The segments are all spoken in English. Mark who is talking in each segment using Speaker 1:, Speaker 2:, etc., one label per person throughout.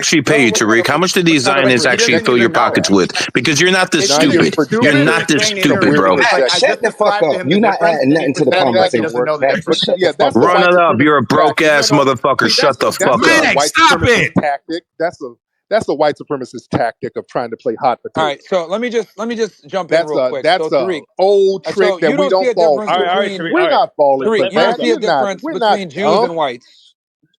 Speaker 1: actually pay you, Tariq? How much do these Zionists actually fill your pockets with? Because you're not this stupid. You're not this stupid, bro.
Speaker 2: Shut the fuck up. You're not adding nothing to the conversation.
Speaker 1: Run it up. You're a broke ass motherfucker. Shut the fuck up.
Speaker 3: Stop it.
Speaker 4: Tactic. That's a white supremacist tactic of trying to play hot potato.
Speaker 5: All right, so let me just jump in real quick.
Speaker 4: That's an old trick that we don't fall for. We're not falling for that.
Speaker 5: You don't see a difference between Jews and whites.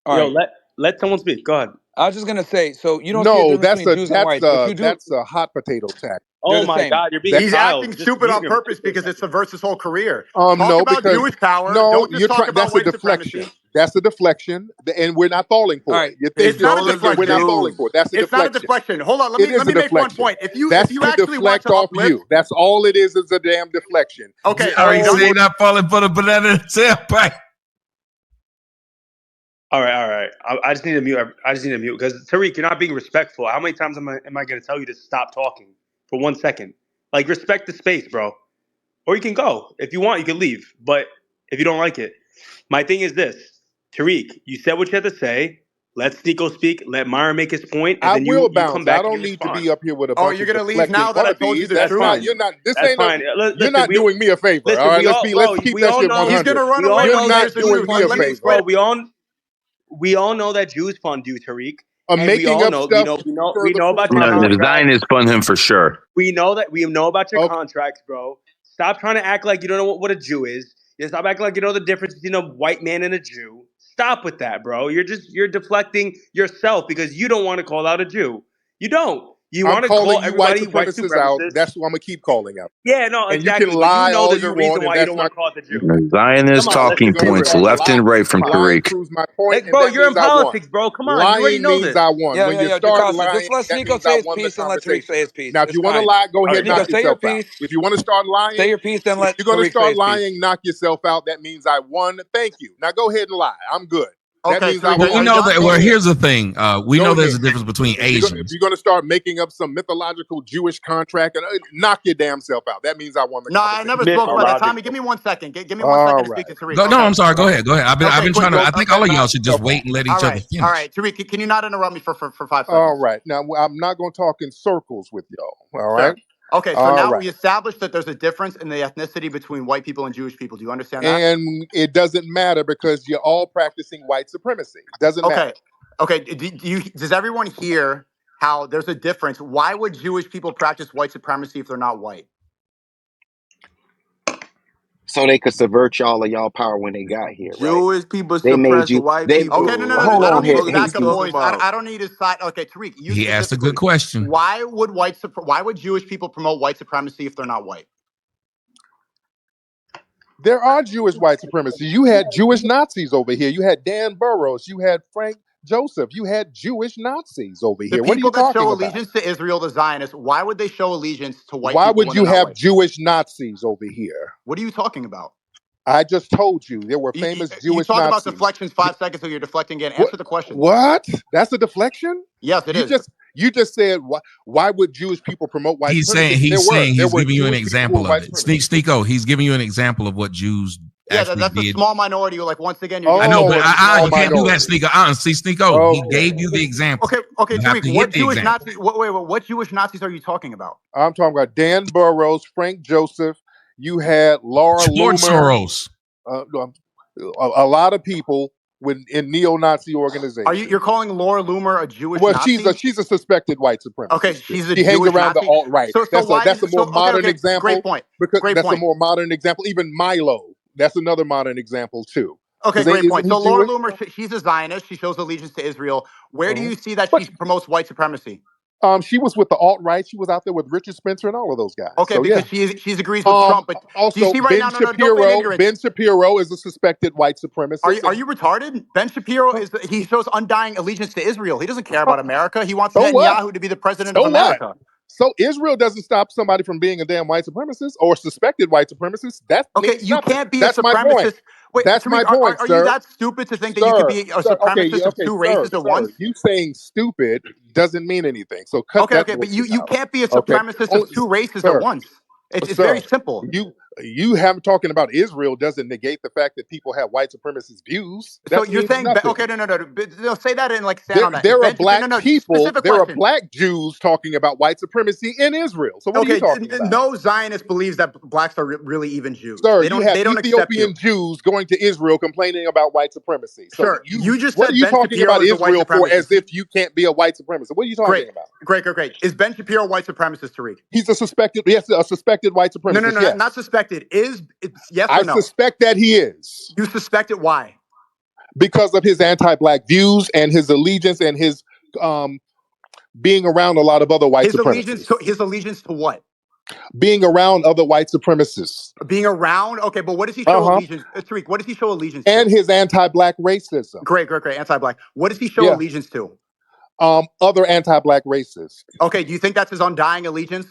Speaker 6: Yo, let someone speak. Go ahead.
Speaker 5: I was just gonna say, so you don't see a difference between Jews and whites.
Speaker 4: That's a hot potato tactic.
Speaker 6: Oh my God, you're being
Speaker 7: He's acting stupid on purpose because it subverts his whole career.
Speaker 4: No,
Speaker 7: about
Speaker 4: because
Speaker 7: Jewish power.
Speaker 4: No,
Speaker 7: don't just talk about
Speaker 4: that's a
Speaker 7: white
Speaker 4: deflection.
Speaker 7: supremacy.
Speaker 4: That's a deflection, and we're not falling for it.
Speaker 7: It's not a deflection.
Speaker 4: We're not falling for it. That's a deflection.
Speaker 7: It's not a deflection. Hold on, let me make one point. If you actually want to
Speaker 4: uplift, you, that's all it is a damn deflection.
Speaker 7: Okay,
Speaker 3: all right. So you're not falling for the banana in the tailpipe.
Speaker 6: All right. I just need to mute. Because Tariq, you're not being respectful. How many times am I going to tell you to stop talking for 1 second? Like, respect the space, bro. Or you can go. If you want, you can leave. But if you don't like it. My thing is this. Tariq, you said what you had to say. Let Sneako speak. Let Myron make his point. And then you come back.
Speaker 4: I don't need to be up here with a bunch
Speaker 7: you're going to leave now that I told you the truth?
Speaker 4: That's fine. You're not.
Speaker 6: That's fine.
Speaker 4: You're not doing me a favor. All right, let's keep that shit 100.
Speaker 7: He's going to run away.
Speaker 4: You're not doing me a favor.
Speaker 6: Bro, we all know that Jews fund you, Tariq.
Speaker 4: Making up stuff.
Speaker 6: We know about your contracts.
Speaker 1: The Zionists fund him for sure.
Speaker 6: We know about your contracts, bro. Stop trying to act like you don't know what a Jew is. Stop acting like you know the difference between a white man and a Jew. Stop with that, bro. You're deflecting yourself because you don't want to call out a Jew. You don't. You want to call everybody white supremacists
Speaker 4: out. That's what I'm gonna keep calling out.
Speaker 6: Yeah, no,
Speaker 4: and
Speaker 6: exactly.
Speaker 4: You can lie
Speaker 6: know there's
Speaker 4: all
Speaker 6: a reason why you don't want to call it the Jew.
Speaker 1: Zionist talking points left and right from Tariq.
Speaker 6: Bro, you're in politics, bro. Come on, you already know this.
Speaker 4: I won.
Speaker 5: Yeah,
Speaker 4: when you start lying,
Speaker 5: just let Sneako say his piece and let Tariq say his piece.
Speaker 4: Now, if you want to lie, go ahead and knock yourself out. If you want to start lying,
Speaker 5: say your piece, then let.
Speaker 4: If you're going to start lying, knock yourself out. That means I won. Thank you. Now go ahead and lie. I'm good.
Speaker 3: Okay, we know that. Well, here's the thing. We know there's a difference between Asians.
Speaker 4: If you're going to start making up some mythological Jewish contract, knock your damn self out. That means I won the.
Speaker 7: No, I never spoke about that. Tommy, give me 1 second. Give me 1 second to speak to Tariq.
Speaker 3: No, I'm sorry. Go ahead. I've been trying to. I think all of y'all should just wait and let each other finish.
Speaker 7: All right, Tariq, can you not interrupt me for 5 seconds?
Speaker 4: All right. Now I'm not going to talk in circles with y'all. All right.
Speaker 7: Okay, so now we established that there's a difference in the ethnicity between white people and Jewish people. Do you understand that?
Speaker 4: And it doesn't matter because you're all practicing white supremacy. It doesn't matter.
Speaker 7: Okay. Does everyone hear how there's a difference? Why would Jewish people practice white supremacy if they're not white?
Speaker 2: So they could subvert y'all power when they got here.
Speaker 8: Jewish people suppress white people.
Speaker 7: Okay, no. I don't need I don't need his side. Okay, Tariq,
Speaker 3: he asked a good question.
Speaker 7: Why would Jewish people promote white supremacy if they're not white?
Speaker 4: There are Jewish white supremacy. You had Jewish Nazis over here. You had Dan Burroughs. You had Frank Joseph. You had Jewish Nazis over here. What are you talking about?
Speaker 7: The people that show allegiance to Israel, the Zionists, why would they show allegiance to white people?
Speaker 4: Why would you have Jewish Nazis over here?
Speaker 7: What are you talking about?
Speaker 4: I just told you there were famous Jewish Nazis. You talk
Speaker 7: about deflections 5 seconds, so you're deflecting again. Answer the question.
Speaker 4: What? That's a deflection?
Speaker 7: Yes, it is.
Speaker 4: You just said why would Jewish people promote white supremacy?
Speaker 3: He's giving you an example of it. Sneako, he's giving you an example of what Jews
Speaker 7: that's a small minority. Like once again,
Speaker 3: I know, but you can't do that, Sneako. See, Sneako, he gave you the example.
Speaker 7: Okay, Tariq, what Jewish Nazis? What Jewish Nazis are you talking about?
Speaker 4: I'm talking about Dan Burroughs, Frank Joseph. You had Laura Loomer.
Speaker 3: Soros.
Speaker 4: A lot of people in neo-Nazi organizations.
Speaker 7: You're calling Laura Loomer a Jewish Nazi?
Speaker 4: Well, she's a suspected white supremacist.
Speaker 7: Okay, she
Speaker 4: hangs around
Speaker 7: Nazi?
Speaker 4: the alt-right. That's a more modern example.
Speaker 7: Great point.
Speaker 4: A more modern example. Even Milo, that's another modern example too.
Speaker 7: Okay, great point. So Laura Loomer, she's a Zionist. She shows allegiance to Israel. Where do you see that she promotes white supremacy?
Speaker 4: She was with the alt-right. She was out there with Richard Spencer and all of those guys.
Speaker 7: Okay, because she agrees with Trump. But
Speaker 4: also,
Speaker 7: do you see right now,
Speaker 4: Ben Shapiro is a suspected white supremacist.
Speaker 7: Are you retarded? Ben Shapiro he shows undying allegiance to Israel. He doesn't care about America. He wants Netanyahu to be the president of America.
Speaker 4: So Israel doesn't stop somebody from being a damn white susupremacist or suspected white supremacist.
Speaker 7: You can't be a supremacist. Wait,
Speaker 4: that's my point,
Speaker 7: Are you that stupid to think that you could be a supremacist of two races at once?
Speaker 4: You saying stupid doesn't mean anything. So
Speaker 7: but you can't be a supremacist of two races at once. It's very simple.
Speaker 4: You have talking about Israel doesn't negate the fact that people have white supremacist views.
Speaker 7: So you're saying okay, no, say that and like stand on that.
Speaker 4: There are black people.
Speaker 7: Specific
Speaker 4: there
Speaker 7: question.
Speaker 4: are black Jews talking about white supremacy in Israel. So what are you talking about?
Speaker 7: No Zionist believes that blacks are really even Jews.
Speaker 4: Sir, you have Ethiopian Jews going to Israel complaining about white supremacy. So
Speaker 7: sure, you just
Speaker 4: what
Speaker 7: said
Speaker 4: are you
Speaker 7: Ben
Speaker 4: talking
Speaker 7: Shapiro
Speaker 4: about Israel for as if you can't be a white supremacist? What are you talking about?
Speaker 7: Great. Is Ben Shapiro a white supremacist, Tariq?
Speaker 4: He's a suspected white supremacist.
Speaker 7: No, not suspected. Yes or no?
Speaker 4: I suspect that he is.
Speaker 7: You suspect it? Why?
Speaker 4: Because of his anti-black views and his allegiance and his being around a lot of other white supremacists.
Speaker 7: His allegiance to what?
Speaker 4: Being around other white supremacists.
Speaker 7: Being around? Okay, but what does he show allegiance? Tariq, what does he show allegiance to?
Speaker 4: And his anti-black racism.
Speaker 7: Great. Anti-black. What does he show allegiance to?
Speaker 4: Other anti-black racists.
Speaker 7: Okay, do you think that's his undying allegiance?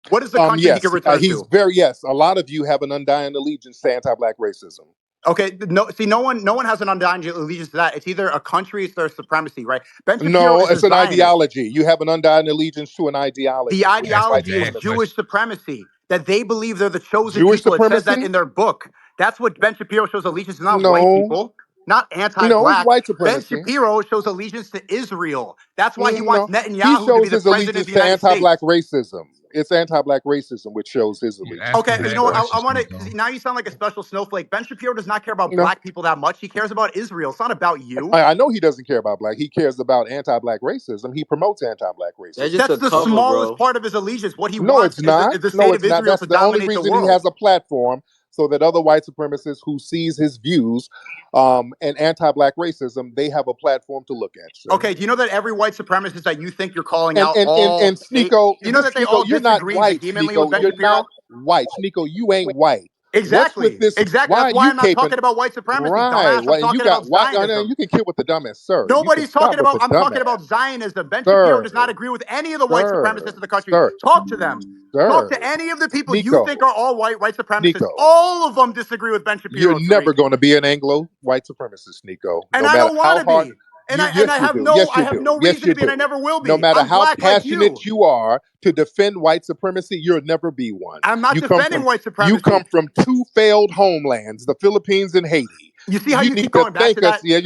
Speaker 7: What is the country he can return to?
Speaker 4: Yes. A lot of you have an undying allegiance to anti-black racism.
Speaker 7: Okay, no one has an undying allegiance to that. It's either a country, it's their supremacy, right? Ben Shapiro
Speaker 4: no, it's an ideology. You have an undying allegiance to an ideology.
Speaker 7: The ideology is Jewish supremacy. That they believe they're the chosen people. Supremacy? It says that in their book. That's what Ben Shapiro shows allegiance to, not white people. Not anti-black.
Speaker 4: White supremacy.
Speaker 7: Ben Shapiro shows allegiance to Israel. That's why he wants Netanyahu to be the president of the United States.
Speaker 4: Anti-black racism. It's anti-black racism which shows his allegiance.
Speaker 7: Okay, you know what? I want to. Now you sound like a special snowflake. Ben Shapiro does not care about black people that much. He cares about Israel. It's not about you.
Speaker 4: I know he doesn't care about black. He cares about anti-black racism. He promotes anti-black racism.
Speaker 7: That's the smallest part of his allegiance. What he wants.
Speaker 4: No, it's not.
Speaker 7: The state of Israel
Speaker 4: That's
Speaker 7: to
Speaker 4: the only
Speaker 7: dominate
Speaker 4: reason
Speaker 7: the world.
Speaker 4: He has a platform. So that other white supremacists who sees his views and anti-black racism, they have a platform to look at. Sir.
Speaker 7: Okay, do you know that every white supremacist that you think you're calling out,
Speaker 4: and Sneako,
Speaker 7: you know that they all disagree vehemently with Ben Shapiro?
Speaker 4: You're not white, Sneako. You ain't white.
Speaker 7: Exactly. Exactly. That's why I'm not talking about white supremacy.
Speaker 4: Right.
Speaker 7: Dumbass. I'm talking about Zionism.
Speaker 4: You can kill with the dumbass, sir.
Speaker 7: Nobody's talking about. I'm talking about Zionism. Ben Shapiro does not agree with any of the white supremacists in the country. Talk to them. Talk to any of the people you think are all white supremacists. All of them disagree with Ben Shapiro.
Speaker 4: You're never going to be an Anglo white supremacist, Sneako.
Speaker 7: And I don't want to be. And I have no reason to be, and I never will be.
Speaker 4: No matter how passionate you are to defend white supremacy, you'll never be one.
Speaker 7: I'm not defending white supremacy.
Speaker 4: You come from two failed homelands, the Philippines and Haiti.
Speaker 7: You see how you keep going back to that?
Speaker 4: Yeah.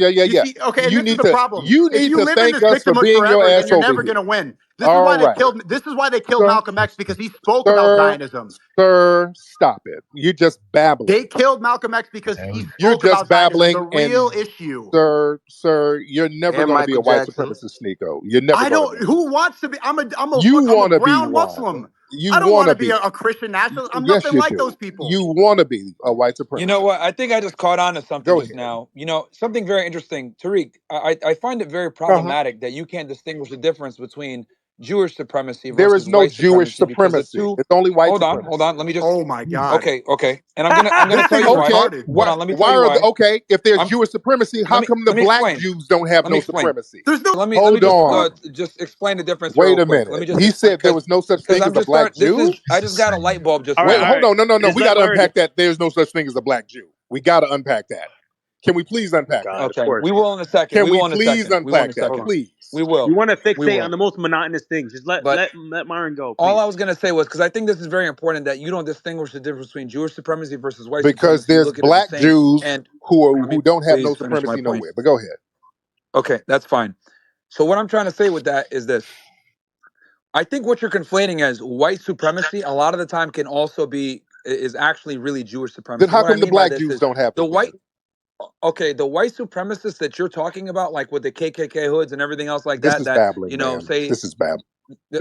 Speaker 7: Okay, and this is the problem.
Speaker 4: You need to thank us for being your ass over here.
Speaker 7: You're never going to win. This is why they killed Malcolm X, because he spoke about Zionism.
Speaker 4: Sir, stop it. You're just babbling.
Speaker 7: They killed Malcolm X because he spoke about Zionism, the real issue.
Speaker 4: Sir, you're never going to be a white supremacist, Sneako. You're never.
Speaker 7: I don't. Who wants to be? I'm a brown Muslim. I don't want to be a Christian nationalist. I'm nothing like those people.
Speaker 4: You want to be a white supremacist.
Speaker 5: You know what? I think I just caught on to something just now. You know, something very interesting. Tariq, I find it very problematic that you can't distinguish the difference between Jewish supremacy versus
Speaker 4: there is no
Speaker 5: white
Speaker 4: Jewish supremacy. It's only white supremacy.
Speaker 5: Hold on. Let me just.
Speaker 7: Oh my God.
Speaker 5: Okay. And I'm gonna tell you why. Hold on. Let me tell you why.
Speaker 4: Okay, if there's Jewish supremacy, how come the black Jews don't have no supremacy?
Speaker 5: There's no. Let me just explain the difference.
Speaker 4: Wait a minute. Let me just. He said there was no such thing as a black Jew.
Speaker 5: I just got a light bulb. Just
Speaker 4: wait. Hold on. No. We got to unpack that. There's no such thing as a black Jew. We got to unpack that. Can we please unpack that?
Speaker 5: Okay. We will in a second.
Speaker 4: Can we please unpack that? Please.
Speaker 5: We will.
Speaker 6: You want to fixate on the most monotonous things. Just let Myron go. Please.
Speaker 5: All I was going to say was, because I think this is very important, that you don't distinguish the difference between Jewish supremacy versus white supremacy.
Speaker 4: Because there's black Jews who don't have no supremacy nowhere. But go ahead.
Speaker 5: Okay, that's fine. So what I'm trying to say with that is this. I think what you're conflating as white supremacy a lot of the time can also is actually really Jewish supremacy.
Speaker 4: Then how come the black Jews don't have
Speaker 5: the white? Okay, the white supremacists that you're talking about, like with the KKK hoods and everything else like that,
Speaker 4: this is babbling,
Speaker 5: this
Speaker 4: is babbling.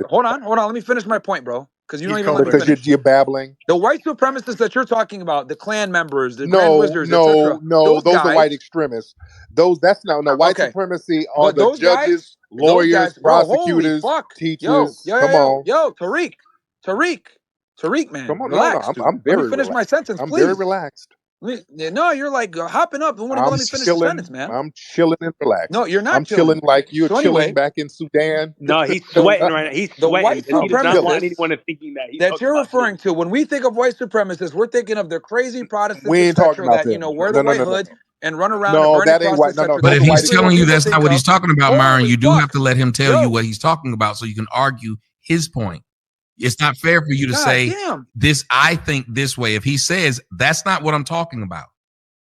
Speaker 5: Hold on. Let me finish my point, bro. Because you don't even let me finish.
Speaker 4: Because you're babbling.
Speaker 5: The white supremacists that you're talking about, the Klan members, the Grand Wizards, etc.
Speaker 4: Those are white extremists. That's white supremacy are the judges, lawyers, prosecutors, teachers. Come on,
Speaker 5: Tariq, man.
Speaker 4: Come on,
Speaker 5: relax.
Speaker 4: I'm very.
Speaker 5: Let me finish my sentence, please.
Speaker 4: I'm very relaxed.
Speaker 5: No, you're like hopping up. You won't even let me finish the sentence, man.
Speaker 4: I'm chilling and relaxed.
Speaker 5: No, you're not.
Speaker 4: I'm chilling like you're chilling back in Sudan.
Speaker 6: No, he's sweating right now. He's sweating.
Speaker 5: The white
Speaker 6: he does not want
Speaker 5: supremacists
Speaker 6: anyone thinking
Speaker 5: that you're referring to. When we think of white supremacists, we're thinking of the crazy Protestants,
Speaker 4: we ain't talking about
Speaker 5: that wear the white hood and run around.
Speaker 4: No, that ain't white. No.
Speaker 3: But if he's telling you that's not what he's talking about, Myron, you do have to let him tell you what he's talking about so you can argue his point. It's not fair for you to say
Speaker 5: damn.
Speaker 3: this. I think this way. If he says that's not what I'm talking about,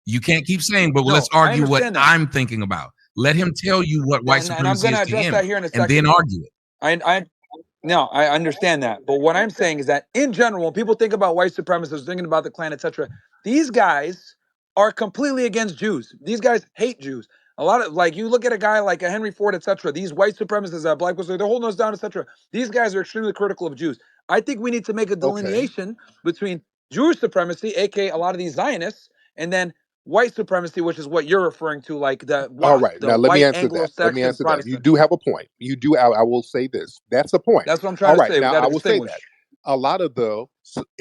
Speaker 3: you can't keep saying, but let's argue what I'm thinking about. Let him tell you what white supremacy is to him, and then argue it.
Speaker 5: I understand that. But what I'm saying is that in general, when people think about white supremacists, thinking about the Klan, etc., these guys are completely against Jews. These guys hate Jews. A lot of, like, you look at a guy like a Henry Ford, etc., these white supremacists that black people, they're holding us down, etc. These guys are extremely critical of Jews. I think we need to make a delineation between Jewish supremacy, aka a lot of these Zionists, and then white supremacy, which is what you're referring to, like the
Speaker 4: all right. Now let me answer that.
Speaker 5: Let me answer
Speaker 4: that. You do have a point. You do. I will say this. That's a point.
Speaker 5: That's what I'm trying to say.
Speaker 4: Now I will say that a lot of the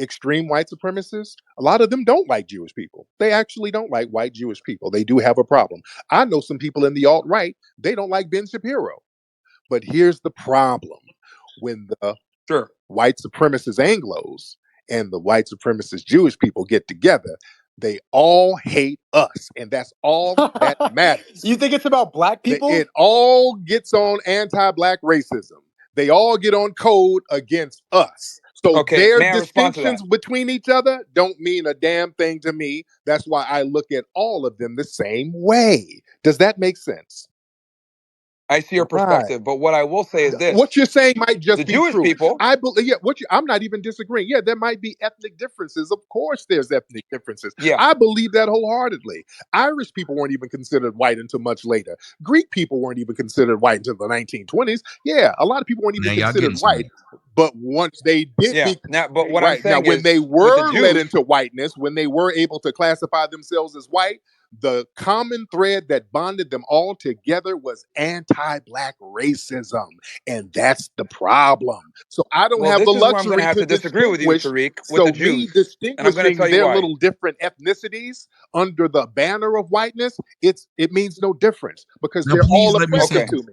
Speaker 4: extreme white supremacists, a lot of them don't like Jewish people. They actually don't like white Jewish people. They do have a problem. I know some people in the alt-right, they don't like Ben Shapiro. But here's the problem. When the white supremacist Anglos and the white supremacist Jewish people get together, they all hate us, and that's all that matters.
Speaker 7: You think it's about black people?
Speaker 4: It all gets on anti-black racism. They all get on code against us. So their distinctions between each other don't mean a damn thing to me. That's why I look at all of them the same way. Does that make sense?
Speaker 5: I see your perspective, but what I will say is this:
Speaker 4: what you're saying might just be
Speaker 5: Jewish
Speaker 4: true.
Speaker 5: people.
Speaker 4: I believe. I'm not even disagreeing. Yeah, there might be ethnic differences. Of course, there's ethnic differences.
Speaker 5: Yeah,
Speaker 4: I believe that wholeheartedly. Irish people weren't even considered white until much later. Greek people weren't even considered white until the 1920s. Yeah, a lot of people weren't even considered white. But once they did,
Speaker 5: but what I'm saying
Speaker 4: now, when they were led into whiteness, when they were able to classify themselves as white, the common thread that bonded them all together was anti-black racism, and that's the problem. So I don't have the luxury to
Speaker 5: disagree with you, Tariq.
Speaker 4: So me distinguishing their little different ethnicities under the banner of whiteness, it means no difference because they're all oppressive to me.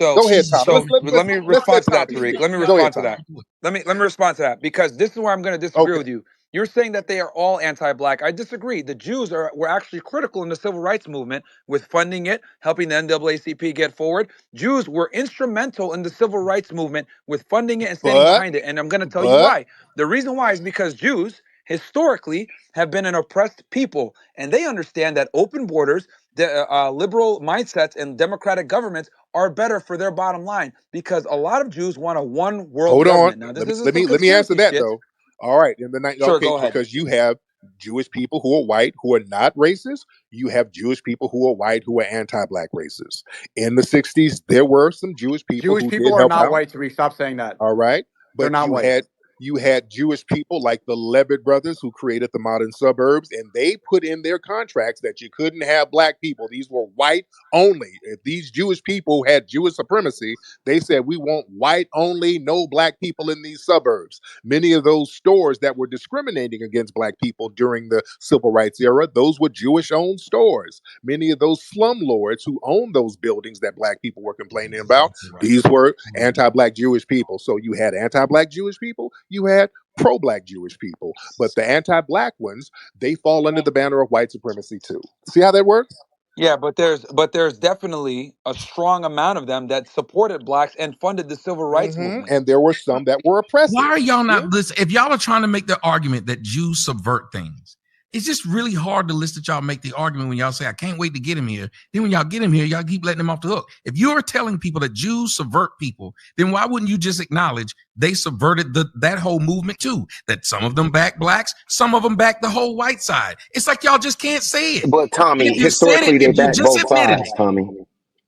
Speaker 5: So,
Speaker 4: go ahead, Tom.
Speaker 5: So let me respond to that, Tariq. Let me respond to that. Let me respond to that, because this is where I'm going to disagree with you. You're saying that they are all anti-black. I disagree. The Jews were actually critical in the civil rights movement with funding it, helping the NAACP get forward. Jews were instrumental in the civil rights movement with funding it and standing behind it. And I'm going to tell you why. The reason why is because Jews historically have been an oppressed people, and they understand that open borders, liberal mindsets, and democratic governments are better for their bottom line, because a lot of Jews want a one world government. Now,
Speaker 4: let me answer that though. All right, in the night,
Speaker 5: go ahead.
Speaker 4: Because you have Jewish people who are white who are not racist. You have Jewish people who are white who are anti-black racists. In the 60s, there were some Jewish people who did help
Speaker 7: not
Speaker 4: out.
Speaker 7: white. Tariq, stop saying that.
Speaker 4: All right, but
Speaker 7: they're not white.
Speaker 4: You had Jewish people like the Levitt brothers who created the modern suburbs, and they put in their contracts that you couldn't have black people. These were white only. If these Jewish people had Jewish supremacy, they said, we want white only, no black people in these suburbs. Many of those stores that were discriminating against black people during the civil rights era, those were Jewish-owned stores. Many of those slumlords who owned those buildings that black people were complaining about, these were anti-black Jewish people. So you had anti-black Jewish people, you had pro-black Jewish people, but the anti-black ones, they fall under the banner of white supremacy too. See how that works?
Speaker 5: Yeah, but there's definitely a strong amount of them that supported blacks and funded the civil rights movement.
Speaker 4: And there were some that were oppressive.
Speaker 3: Why are y'all not listening? If y'all are trying to make the argument that Jews subvert things, it's just really hard to listen to y'all make the argument when y'all say, I can't wait to get him here. Then when y'all get him here, y'all keep letting him off the hook. If you're telling people that Jews subvert people, then why wouldn't you just acknowledge they subverted that whole movement too? That some of them back blacks, some of them back the whole white side. It's like y'all just can't say it.
Speaker 2: But Tommy, historically they back both sides, Tommy.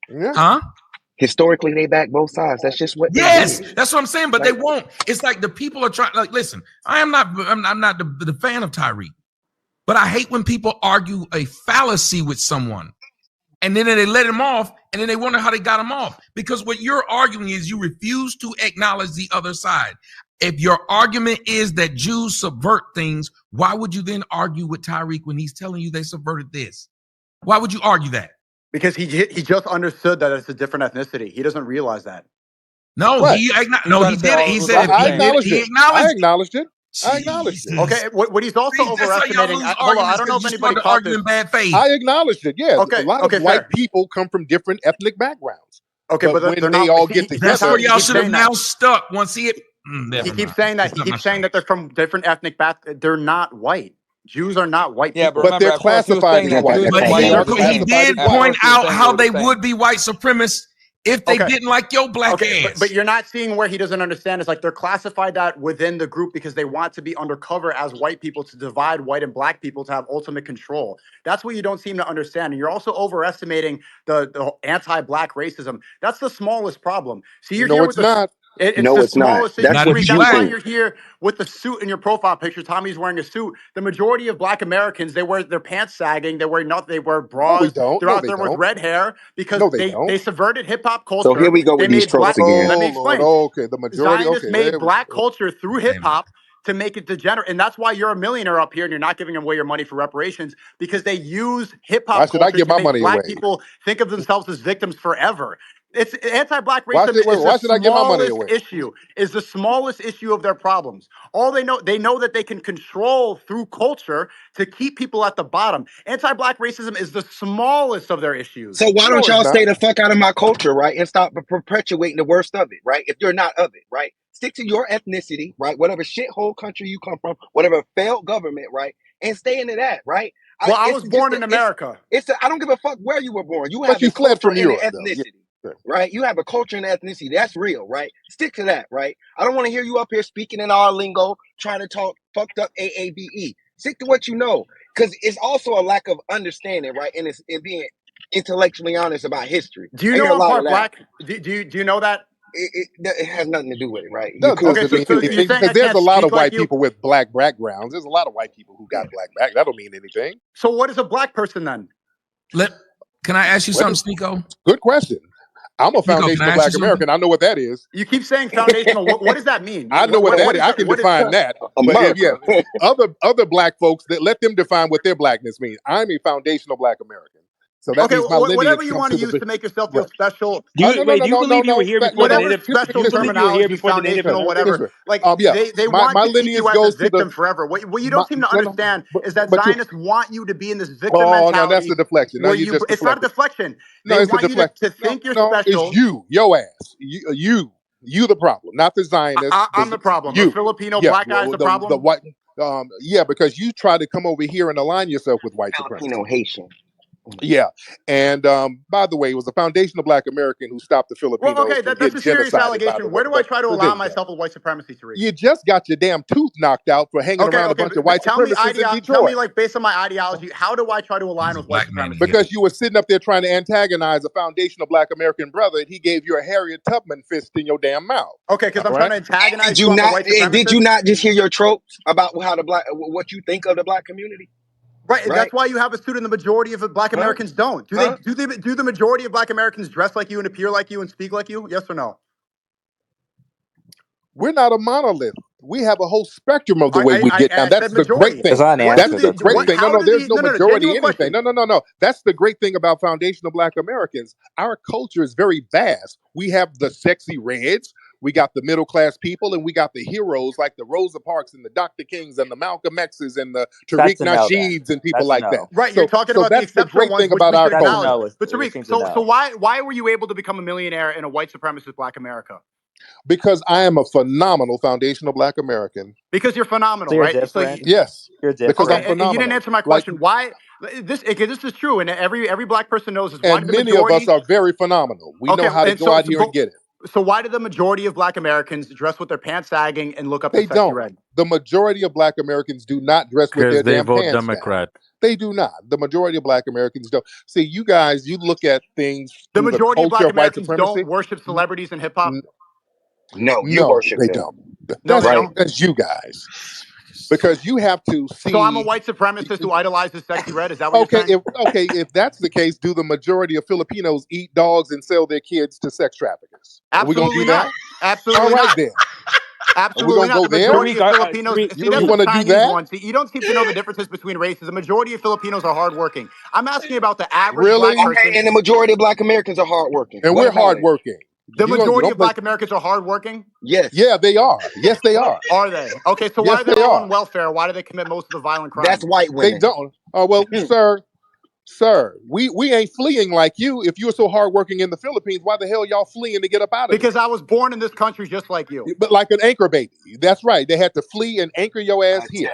Speaker 4: Yeah.
Speaker 3: Huh?
Speaker 2: Historically, they back both sides. That's just what.
Speaker 3: Yes, that's what I'm saying. But they won't. It's like the people are trying. Like, listen, I'm not the fan of Tariq. But I hate when people argue a fallacy with someone and then they let him off and then they wonder how they got him off. Because what you're arguing is you refuse to acknowledge the other side. If your argument is that Jews subvert things, why would you then argue with Tariq when he's telling you they subverted this? Why would you argue that?
Speaker 7: Because he just understood that it's a different ethnicity. He doesn't realize that.
Speaker 3: No, he did it. He said
Speaker 4: I acknowledged it. I acknowledged it.
Speaker 7: Okay, what he's also overestimating. Hold on, I don't know if anybody caught this.
Speaker 4: I acknowledged it. Yeah, a lot of white people come from different ethnic backgrounds.
Speaker 7: Okay, but
Speaker 4: when they all get together,
Speaker 3: that's where y'all should have now stuck once he had
Speaker 7: He keeps saying that. He keeps saying that they're from different ethnic backgrounds. They're not white. Jews are not white people.
Speaker 4: But they're classified as white.
Speaker 3: He did point out how they would be white supremacists if they didn't like your black ass.
Speaker 7: But you're not seeing where he doesn't understand. It's like they're classified that within the group because they want to be undercover as white people to divide white and black people to have ultimate control. That's what you don't seem to understand. And you're also overestimating the anti-black racism. That's the smallest problem. See, you're here with
Speaker 4: not.
Speaker 7: It's the smallest thing. That's why you're here with the suit in your profile picture. Tommy's wearing a suit. The majority of black Americans, they wear their pants sagging. They wear nothing. They wear bras. They're out there with red hair because they subverted hip hop culture.
Speaker 2: So here we go with these tropes again.
Speaker 7: Let me explain.
Speaker 4: Okay, the majority.
Speaker 7: Zionists made black culture through hip hop to make it degenerate, and that's why you're a millionaire up here and you're not giving away your money for reparations because they use hip hop culture to make black people think of themselves as victims forever. It's anti-black racism is the smallest issue of their problems. All they know that they can control through culture to keep people at the bottom. Anti-black racism is the smallest of their issues.
Speaker 2: So why don't y'all stay the fuck out of my culture, right? And stop perpetuating the worst of it, right? If you're not of it, right? Stick to your ethnicity, right? Whatever shithole country you come from, whatever failed government, right? And stay into that, right?
Speaker 7: Well, I was born in America.
Speaker 2: I don't give a fuck where you were born. You have
Speaker 4: you fled from Europe,
Speaker 2: ethnicity. Right, you have a culture and ethnicity. That's real, right? Stick to that, right? I don't want to hear you up here speaking in our lingo, trying to talk fucked up AAVE. Stick to what you know, because it's also a lack of understanding, right? And it's being intellectually honest about history.
Speaker 7: Do you know I'm part black? Do you know that?
Speaker 2: It has nothing to do with it, right?
Speaker 4: Because there's a lot of white people with black backgrounds. There's a lot of white people who got black back. That don't mean anything.
Speaker 7: So what is a black person then?
Speaker 3: Can I ask you something, Sneako?
Speaker 4: Good question. I'm a foundational black American. I know what that is.
Speaker 7: You keep saying foundational. What does that mean?
Speaker 4: I know what that is. I can define that. But other black folks, let them define what their blackness means. I'm a foundational black American. So that means my lineage
Speaker 7: whatever you want to use to make yourself feel special.
Speaker 6: Do you believe you were here before the native?
Speaker 7: Special terminology, foundational, whatever. Like they want to keep you as a victim forever. What you don't seem to understand is that Zionists want you to be in this victim mentality.
Speaker 4: Oh, no, that's a deflection. No,
Speaker 7: it's not a deflection. They want you to think you're special.
Speaker 4: It's you, your ass. You the problem, not the Zionists.
Speaker 7: I'm the problem. The Filipino black guy is the problem.
Speaker 4: The white, because you try to come over here and align yourself with white supremacy.
Speaker 2: Filipino Haitian.
Speaker 4: Yeah, and by the way, it was a foundational black American who stopped the Filipinos.
Speaker 7: Well, okay, that's a serious allegation. Where do I try to align myself with white supremacy, Tariq?
Speaker 4: You just got your damn tooth knocked out for hanging around a bunch of white supremacists in Detroit.
Speaker 7: Tell me, like, based on my ideology, how do I try to align with white supremacy?
Speaker 4: Because you were sitting up there trying to antagonize a foundational black American brother, and he gave you a Harriet Tubman fist in your damn mouth.
Speaker 7: Okay, because I'm trying to antagonize
Speaker 2: Did you not just hear your tropes about what you think of the black community?
Speaker 7: Right, and that's why you have a suit and the majority of black Americans don't. Do the majority of black Americans dress like you and appear like you and speak like you? Yes or no?
Speaker 4: We're not a monolith. We have a whole spectrum of the way we get down. That's the great thing. That's the great thing. No, there's no majority anything. No. That's the great thing about foundational black Americans. Our culture is very vast. We have the sexy reds. We got the middle class people, and we got the heroes like the Rosa Parks and the Dr. Kings and the Malcolm X's and the Tariq Nasheeds and people like that.
Speaker 7: Right, you're talking about the exceptional ones.
Speaker 4: Thing about our culture.
Speaker 7: But Tariq, so why were you able to become a millionaire in a white supremacist black America?
Speaker 4: Because I am a phenomenal foundational black American.
Speaker 7: Because you're phenomenal, right?
Speaker 4: Yes.
Speaker 7: You're because I'm phenomenal. You didn't answer my question. Why? This is true, and every black person knows this.
Speaker 4: And many of us are very phenomenal. We know how to go out here and get it.
Speaker 7: So why do the majority of black Americans dress with their pants sagging and look up at sexy red?
Speaker 4: The majority of black Americans do not dress with their damn pants
Speaker 9: Democrat.
Speaker 4: They do not. The majority of black Americans don't. See, you guys, you look at things.
Speaker 7: The majority of black Americans don't worship celebrities in hip hop.
Speaker 2: No, you worship
Speaker 4: they
Speaker 2: them.
Speaker 4: Don't. That's you guys. Because you have to see.
Speaker 7: So I'm a white supremacist who idolizes sexy red. Is that what you're saying?
Speaker 4: If that's the case, do the majority of Filipinos eat dogs and sell their kids to sex traffickers?
Speaker 7: Absolutely
Speaker 4: Are we gonna do
Speaker 7: not.
Speaker 4: that?
Speaker 7: Absolutely
Speaker 4: all right
Speaker 7: not.
Speaker 4: Then.
Speaker 7: Absolutely not. The majority of Filipinos. See, that's
Speaker 4: want to do that?
Speaker 7: One. See, you don't seem to know the differences between races. The majority of Filipinos are hardworking. I'm asking about the average black person.
Speaker 2: And the majority of black Americans are hardworking.
Speaker 4: And we're hardworking.
Speaker 7: The majority of black Americans are hardworking?
Speaker 2: Yes.
Speaker 4: Yeah, they are. Yes, they are.
Speaker 7: Are they? Okay, so why are they on welfare? Why do they commit most of the violent crimes?
Speaker 2: That's white women.
Speaker 4: They don't. Oh, well, Sir, we ain't fleeing like you. If you were so hardworking in the Philippines, why the hell y'all fleeing to get up out of
Speaker 7: Because I was born in this country just like you.
Speaker 4: But like an anchor baby. That's right. They had to flee and anchor your ass here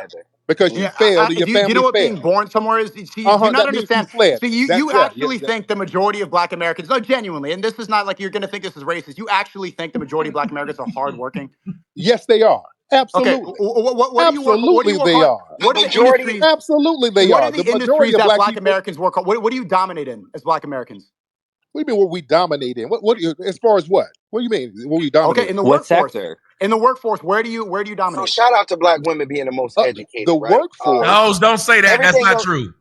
Speaker 4: because you failed and your family
Speaker 7: you know what
Speaker 4: failed.
Speaker 7: being born somewhere is? See, do you not
Speaker 4: That means you
Speaker 7: understand?
Speaker 4: fled.
Speaker 7: See, you actually think the majority of Black Americans, no, genuinely, and this is not like you're going to think this is racist. You actually think the majority of Black Americans are hardworking?
Speaker 4: Yes, they are. Absolutely.
Speaker 7: Okay, what do you work? What do you work
Speaker 4: they
Speaker 7: hard?
Speaker 4: are.
Speaker 7: What are the industries?
Speaker 4: Absolutely, they
Speaker 7: what
Speaker 4: are.
Speaker 7: are the
Speaker 4: The
Speaker 7: industries that Black
Speaker 4: people,
Speaker 7: Americans work on? What do you dominate in as Black Americans?
Speaker 4: What do you mean what we dominate in? What do you, as far as what? What do you mean? What we dominate?
Speaker 7: Okay, in the
Speaker 9: What
Speaker 7: workforce.
Speaker 9: sector?
Speaker 7: In the workforce, where do you dominate?
Speaker 2: So shout out to Black women being the most educated.
Speaker 4: The
Speaker 2: right?
Speaker 4: workforce.
Speaker 3: No, don't say that. That's not
Speaker 2: else,
Speaker 3: true.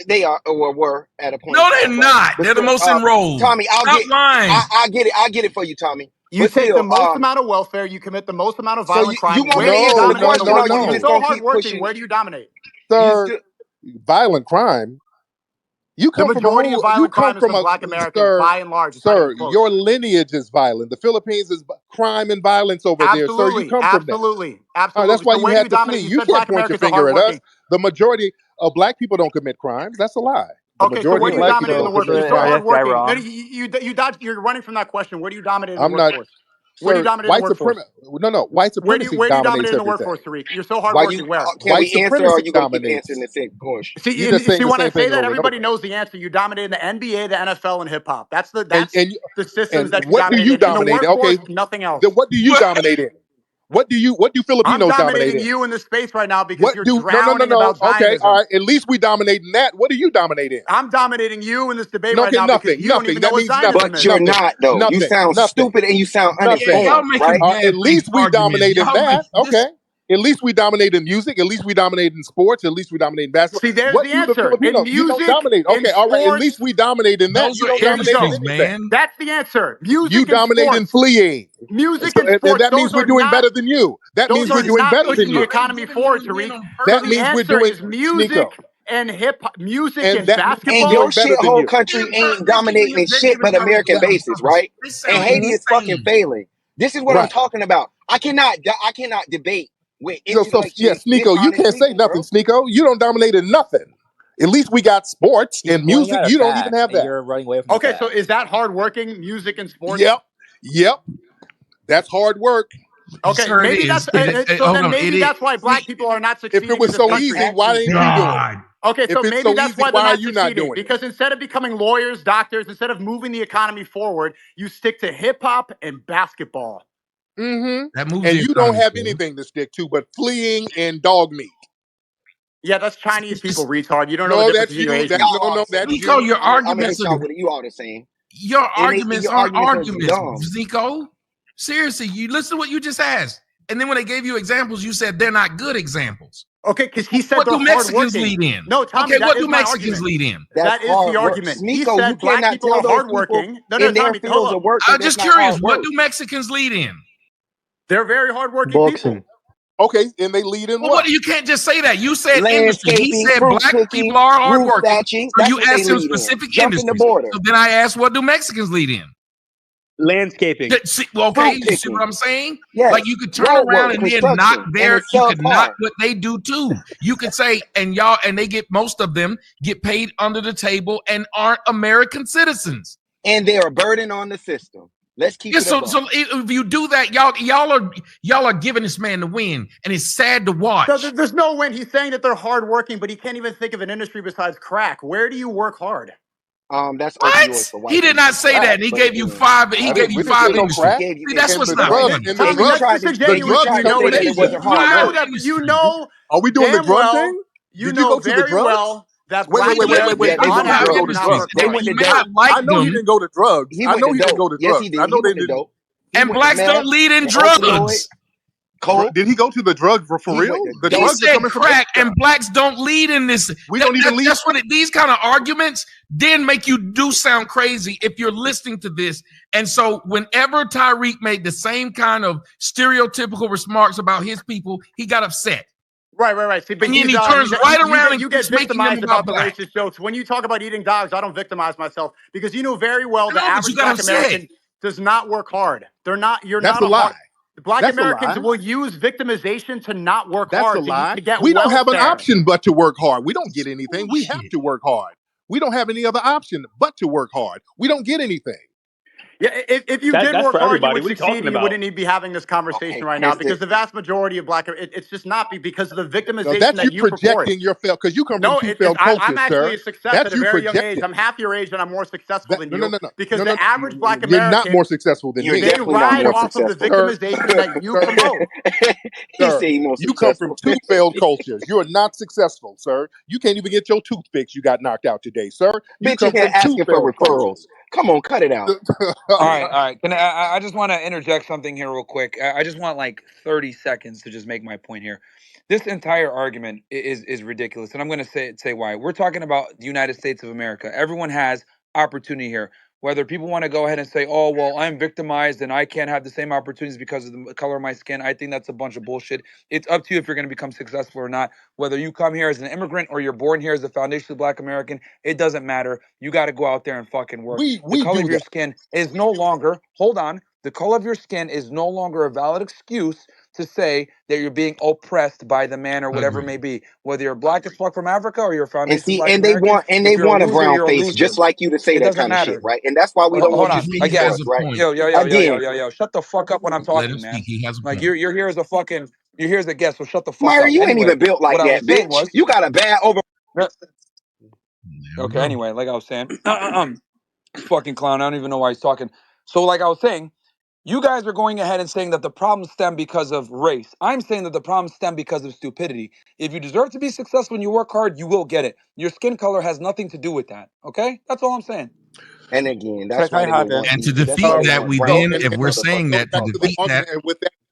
Speaker 2: They are or were at a point.
Speaker 3: No, they're not. They're the most enrolled.
Speaker 2: Tommy, I'll get it for you, Tommy.
Speaker 7: You take the most amount of welfare. You commit the most amount of violent crime.
Speaker 2: You want me to answer the question, or you
Speaker 7: You're
Speaker 2: just
Speaker 7: so
Speaker 2: gonna keep
Speaker 7: hardworking.
Speaker 2: pushing?
Speaker 7: Where do you dominate?
Speaker 4: Sir, violent crime. You come
Speaker 7: the majority of violent crime is from Black Americans, by and large.
Speaker 4: Sir, your lineage is violent. The Philippines is crime and violence over there. Sir, you come from that.
Speaker 7: Absolutely.
Speaker 4: That's why you had to flee. You can't point your finger at us. The majority of Black people don't commit crimes. That's a lie.
Speaker 7: Okay, so where do you dominate in the workforce? You're so hardworking. You're running from that question. Where do you dominate in the workforce? Where do you dominate in the workforce?
Speaker 4: No, white supremacy.
Speaker 7: Where do you dominate in the workforce, Tariq? You're so hardworking. Where?
Speaker 2: Can we answer, or are you going to keep answering the same question?
Speaker 7: See, when I say that, everybody knows the answer. You dominate in the NBA, the NFL, and hip hop. That's the systems that you dominate in. In the workforce, nothing else.
Speaker 4: Then what do you dominate in? What do Filipinos dominate in?
Speaker 7: I'm dominating you in this space right now because you're drowning about Zionism.
Speaker 4: Okay, all right. At least we dominate in that. What do you dominate in?
Speaker 7: I'm dominating you in this debate right now because you don't even know what Zionism is.
Speaker 2: But you're not, though. You sound stupid and you sound uninformed, right?
Speaker 4: At least we dominate in that. Okay. At least we dominate in music. At least we dominate in sports. At least we dominate in basketball.
Speaker 7: See, there's the answer. In music,
Speaker 4: you don't dominate. Okay, all right. At least we dominate in that.
Speaker 3: Those are industries, man.
Speaker 7: That's the answer. Music.
Speaker 4: You dominate in fleeing.
Speaker 7: Music and sports.
Speaker 4: That means we're doing better than you. That means we're doing better than you.
Speaker 7: The economy forward, Tariq.
Speaker 4: That means we're doing
Speaker 7: music. And hip hop, music and basketball.
Speaker 2: And your shithole country ain't dominating shit but American bases, right? And Haiti is fucking failing. This is what I'm talking about. I cannot debate with.
Speaker 4: Sneako, you can't say nothing, Sneako. You don't dominate in nothing. At least we got sports and music. You don't even have that.
Speaker 9: You're running away from
Speaker 7: okay, so is that hardworking music and sports?
Speaker 4: Yep. That's hard work.
Speaker 7: Okay, maybe that's that's why Black people are not succeeding.
Speaker 4: If it was so easy, why ain't you doing it?
Speaker 7: Okay, so maybe that's why they're not succeeding. Because instead of becoming lawyers, doctors, instead of moving the economy forward, you stick to hip hop and basketball.
Speaker 4: Mm-hmm. And you don't have anything to stick to but fleeing and dog meat.
Speaker 7: Yeah, that's Chinese people, retard. You don't know the difference between Asians.
Speaker 4: That's
Speaker 3: Nico, your arguments are
Speaker 2: what you all the same.
Speaker 3: Your arguments aren't arguments, Zico. Seriously, you listen to what you just asked. And then when they gave you examples, you said they're not good examples.
Speaker 7: Okay, because he said
Speaker 3: what do Mexicans lead in?
Speaker 7: No, Tommy,
Speaker 3: okay, what do Mexicans lead in?
Speaker 7: That is the argument. He said Black people are hardworking. No, Tommy, hold on.
Speaker 3: I'm just curious. What do Mexicans lead in?
Speaker 7: They're very hardworking people.
Speaker 4: Okay, and they lead in
Speaker 3: what? You can't just say that. You said industry. He said Black people are hardworking. So you asked him specific industries. So then I asked, what do Mexicans lead in?
Speaker 6: Landscaping.
Speaker 3: You see what I'm saying? Yes. Like you could turn around and then not there. You could not what they do too. You could say, and they get most of them get paid under the table and aren't American citizens.
Speaker 2: And they're a burden on the system. Let's keep it
Speaker 3: so if you do that, y'all are giving this man the win, and it's sad to watch.
Speaker 7: So there's no win. He's saying that they're hardworking, but he can't even think of an industry besides crack. Where do you work hard?
Speaker 2: That's
Speaker 3: what? He did not say that. He gave you five. He gave you five industries. See, that's what's not fun.
Speaker 7: You know.
Speaker 4: Are we doing the drug thing?
Speaker 7: You know very well. That's
Speaker 4: wait. They
Speaker 3: went to drugs.
Speaker 4: I know he didn't go to drugs. I know he didn't go to drugs.
Speaker 2: Yes, he did.
Speaker 4: I know they didn't.
Speaker 3: And blacks don't lead in drugs.
Speaker 4: Did he go to the drug for real? The
Speaker 3: he
Speaker 4: drugs
Speaker 3: said crack, and blacks don't lead in this.
Speaker 4: We don't even lead.
Speaker 3: That's what these kind of arguments then make you do sound crazy if you're listening to this. And so whenever Tariq made the same kind of stereotypical remarks about his people, he got upset.
Speaker 7: Right. See, but
Speaker 3: and then he turns right around and
Speaker 7: you get victimized about the racist jokes. When you talk about eating dogs, I don't victimize myself because you know very well the average Black American does not work hard. They're not. You're
Speaker 4: That's
Speaker 7: not
Speaker 4: a lie.
Speaker 7: Black Americans will use victimization to not work hard.
Speaker 4: That's a lie.
Speaker 7: To get
Speaker 4: we don't have an option but to work hard. We don't get anything. We have to work hard. We don't have any other option but to work hard. We don't get anything.
Speaker 7: Yeah, if you did
Speaker 6: that's
Speaker 7: work
Speaker 6: for
Speaker 7: hard, you
Speaker 6: everybody.
Speaker 7: would
Speaker 6: What are you
Speaker 7: succeed,
Speaker 6: talking
Speaker 7: and you
Speaker 6: about?
Speaker 7: wouldn't even be having this conversation right now, because the vast majority of black, it's just not because of the victimization
Speaker 4: that's
Speaker 7: that
Speaker 4: you
Speaker 7: purport.
Speaker 4: projecting your fail, because you come from two failed
Speaker 7: I'm
Speaker 4: cultures,
Speaker 7: actually
Speaker 4: sir.
Speaker 7: a success
Speaker 4: That's
Speaker 7: at a
Speaker 4: you
Speaker 7: very young age.
Speaker 4: projecting.
Speaker 7: I'm half your age, and I'm more successful than you. Because
Speaker 4: No,
Speaker 7: the average black
Speaker 4: You're
Speaker 7: American,
Speaker 4: not more successful than
Speaker 2: You're
Speaker 4: me.
Speaker 7: they
Speaker 2: definitely not
Speaker 7: ride
Speaker 2: more
Speaker 7: off of the
Speaker 2: successful.
Speaker 7: victimization that you promote.
Speaker 2: He said he's more
Speaker 4: You come from
Speaker 2: successful.
Speaker 4: two failed cultures. You are not successful, sir. You can't even get your tooth fixed. You got knocked out today, sir. You
Speaker 2: Bitch
Speaker 4: come
Speaker 2: in here
Speaker 4: from two
Speaker 2: asking for
Speaker 4: failed cultures.
Speaker 2: referrals. Come on, cut it out.
Speaker 5: All right. I just want to interject something here real quick. I just want like 30 seconds to just make my point here. This entire argument is ridiculous, and I'm going to say why. We're talking about the United States of America. Everyone has opportunity here. Whether people want to go ahead and say, "Oh, well, I'm victimized and I can't have the same opportunities because of the color of my skin," I think that's a bunch of bullshit. It's up to you if you're going to become successful or not. Whether you come here as an immigrant or you're born here as a foundationally black American, it doesn't matter. You got to go out there and fucking work.
Speaker 4: We
Speaker 5: The color
Speaker 4: do
Speaker 5: of your
Speaker 4: that.
Speaker 5: skin is no longer, hold on, the color of your skin is no longer a valid excuse to say that you're being oppressed by the man or whatever it may be. Whether you're black as fuck from Africa or you're
Speaker 2: And
Speaker 5: foundationally
Speaker 2: see,
Speaker 5: black
Speaker 2: and they
Speaker 5: American,
Speaker 2: want
Speaker 5: you're a
Speaker 2: a
Speaker 5: loser,
Speaker 2: brown
Speaker 5: you're a
Speaker 2: face
Speaker 5: loser.
Speaker 2: just like you to say
Speaker 5: It
Speaker 2: that
Speaker 5: doesn't
Speaker 2: kind of shit,
Speaker 5: matter.
Speaker 2: right? And that's why we don't
Speaker 5: Hold
Speaker 2: want you
Speaker 5: on.
Speaker 2: speaking
Speaker 5: Again,
Speaker 2: for us, right?
Speaker 5: yo. Shut the fuck up when I'm talking,
Speaker 3: Let him
Speaker 5: man.
Speaker 3: speak. He has a
Speaker 5: Like
Speaker 3: point.
Speaker 5: you're here as a fucking, you're here as a guest, so shut the fuck
Speaker 2: Myron,
Speaker 5: up.
Speaker 2: you ain't
Speaker 5: Anyway,
Speaker 2: even built like
Speaker 5: what I
Speaker 2: that,
Speaker 5: was saying
Speaker 2: bitch.
Speaker 5: was,
Speaker 2: You got a bad over.
Speaker 3: There we
Speaker 5: okay,
Speaker 3: go.
Speaker 5: anyway, like I was saying, fucking clown, I don't even know why he's talking. So like I was saying, you guys are going ahead and saying that the problems stem because of race. I'm saying that the problems stem because of stupidity. If you deserve to be successful and you work hard, you will get it. Your skin color has nothing to do with that. Okay? That's all I'm saying.
Speaker 2: And again, that's why they didn't want
Speaker 3: And
Speaker 2: you.
Speaker 3: to
Speaker 2: That's
Speaker 3: defeat
Speaker 2: why they
Speaker 3: that,
Speaker 2: want
Speaker 3: we
Speaker 2: brown
Speaker 3: then,
Speaker 2: face,
Speaker 3: if we're saying
Speaker 2: motherfucker.
Speaker 3: that, to
Speaker 4: Back to the
Speaker 3: defeat that,
Speaker 4: argument, and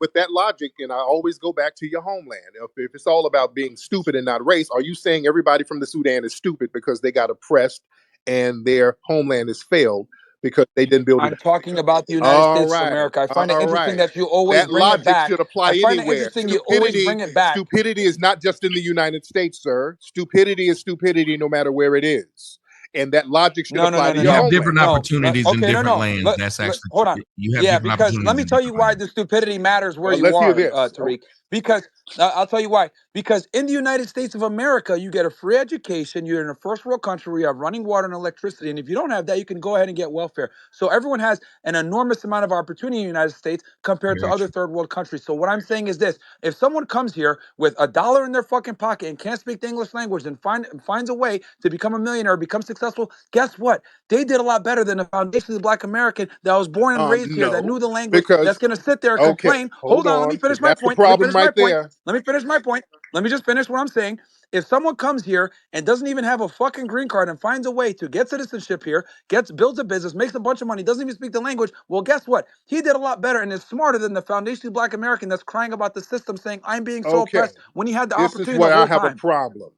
Speaker 4: with that logic, and I always go back to your homeland. If it's all about being stupid and not race, are you saying everybody from the Sudan is stupid because they got oppressed and their homeland has failed because they didn't build it?
Speaker 5: I'm talking about the United
Speaker 4: All
Speaker 5: States of
Speaker 4: right.
Speaker 5: America. I find it
Speaker 4: All
Speaker 5: interesting
Speaker 4: right.
Speaker 5: that you always
Speaker 4: That
Speaker 5: bring it
Speaker 4: logic
Speaker 5: back.
Speaker 4: should apply
Speaker 5: I find it
Speaker 4: anywhere.
Speaker 5: interesting you always bring it back.
Speaker 4: Stupidity is not just in the United States, sir. Stupidity is stupidity no matter where it is. And that logic should apply to
Speaker 3: you
Speaker 4: your
Speaker 3: have
Speaker 4: homeland.
Speaker 3: different opportunities in different lands. That's actually
Speaker 5: hold on.
Speaker 3: you have
Speaker 5: Yeah,
Speaker 3: different
Speaker 5: because let me
Speaker 3: opportunities in
Speaker 5: tell you
Speaker 3: different
Speaker 5: why
Speaker 3: lands.
Speaker 5: the stupidity matters where you
Speaker 4: Let's hear
Speaker 5: are,
Speaker 4: this.
Speaker 5: Tariq. Because I'll tell you why. Because in the United States of America, you get a free education. You're in a first world country where you have running water and electricity. And if you don't have that, you can go ahead and get welfare. So everyone has an enormous amount of opportunity in the United States compared to other third world countries. So what I'm saying is this: if someone comes here with $1 in their fucking pocket and can't speak the English language and finds a way to become a millionaire, become successful, guess what? They did a lot better than a foundationally black American that was born and raised here, that
Speaker 4: No,
Speaker 5: knew the language, that's
Speaker 4: because
Speaker 5: going to sit there and
Speaker 4: okay,
Speaker 5: complain.
Speaker 4: hold
Speaker 5: Hold on, let me
Speaker 4: on.
Speaker 5: finish my
Speaker 4: That's the
Speaker 5: point. Let me
Speaker 4: problem
Speaker 5: finish my
Speaker 4: right
Speaker 5: point.
Speaker 4: there.
Speaker 5: Let me finish my point. Let me just finish what I'm saying. If someone comes here and doesn't even have a fucking green card and finds a way to get citizenship here, builds a business, makes a bunch of money, doesn't even speak the language, well, guess what? He did a lot better and is smarter than the foundationally black American that's crying about the system, saying I'm being so
Speaker 4: Okay,
Speaker 5: oppressed when he had the
Speaker 4: this is
Speaker 5: opportunity the
Speaker 4: where I
Speaker 5: whole
Speaker 4: have a
Speaker 5: time.
Speaker 4: problem.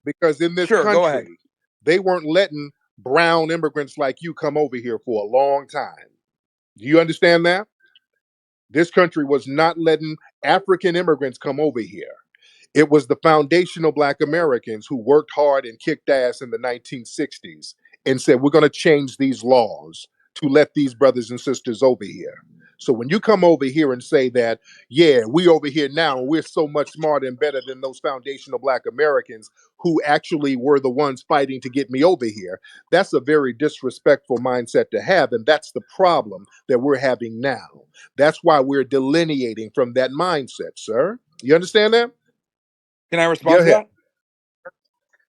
Speaker 4: Because in this
Speaker 5: Sure, go ahead.
Speaker 4: country, they weren't letting brown immigrants like you come over here for a long time. Do you understand that? This country was not letting African immigrants come over here. It was the foundational black Americans who worked hard and kicked ass in the 1960s and said, we're going to change these laws to let these brothers and sisters over here. So when you come over here and say that, yeah, we over here now, and we're so much smarter and better than those foundational black Americans who actually were the ones fighting to get me over here, that's a very disrespectful mindset to have. And that's the problem that we're having now. That's why we're delineating from that mindset, sir. You understand that?
Speaker 5: Can I respond
Speaker 4: Go
Speaker 5: to
Speaker 4: ahead.
Speaker 5: that?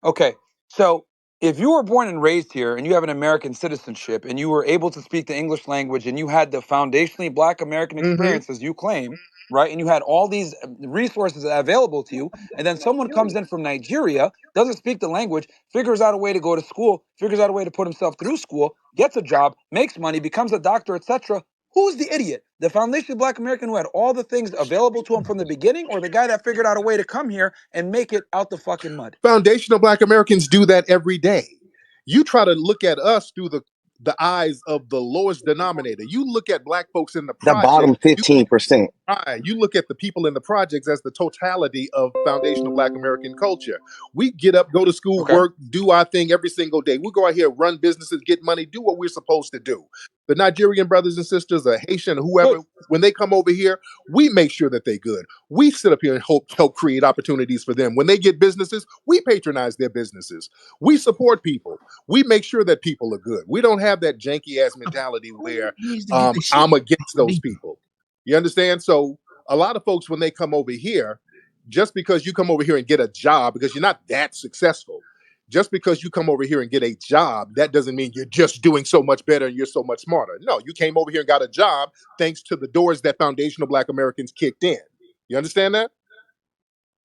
Speaker 5: Okay. So if you were born and raised here and you have an American citizenship and you were able to speak the English language and you had the foundationally black American experience as you claim, right? And you had all these resources available to you, and then someone comes in from Nigeria, doesn't speak the language, figures out a way to go to school, figures out a way to put himself through school, gets a job, makes money, becomes a doctor, etc. Who's the idiot? The foundationally black American who had all the things available to him from the beginning, or the guy that figured out a way to come here and make it out the fucking mud?
Speaker 4: Foundational black Americans do that every day. You try to look at us through the eyes of the lowest denominator. You look at black folks in the
Speaker 2: The
Speaker 4: project.
Speaker 2: bottom 15%.
Speaker 4: Right. You look at the people in the projects as the totality of foundational Black American culture. We get up, go to school, work, do our thing every single day. We go out here, run businesses, get money, do what we're supposed to do. The Nigerian brothers and sisters, or Haitian, whoever, when they come over here, we make sure that they're good. We sit up here and help create opportunities for them. When they get businesses, we patronize their businesses. We support people. We make sure that people are good. We don't have that janky ass mentality where I'm against those people. You understand? So a lot of folks, when they come over here, just because you come over here and get a job, because you're not that successful, just because you come over here and get a job, that doesn't mean you're just doing so much better and you're so much smarter. No, you came over here and got a job thanks to the doors that foundational Black Americans kicked in. You understand that?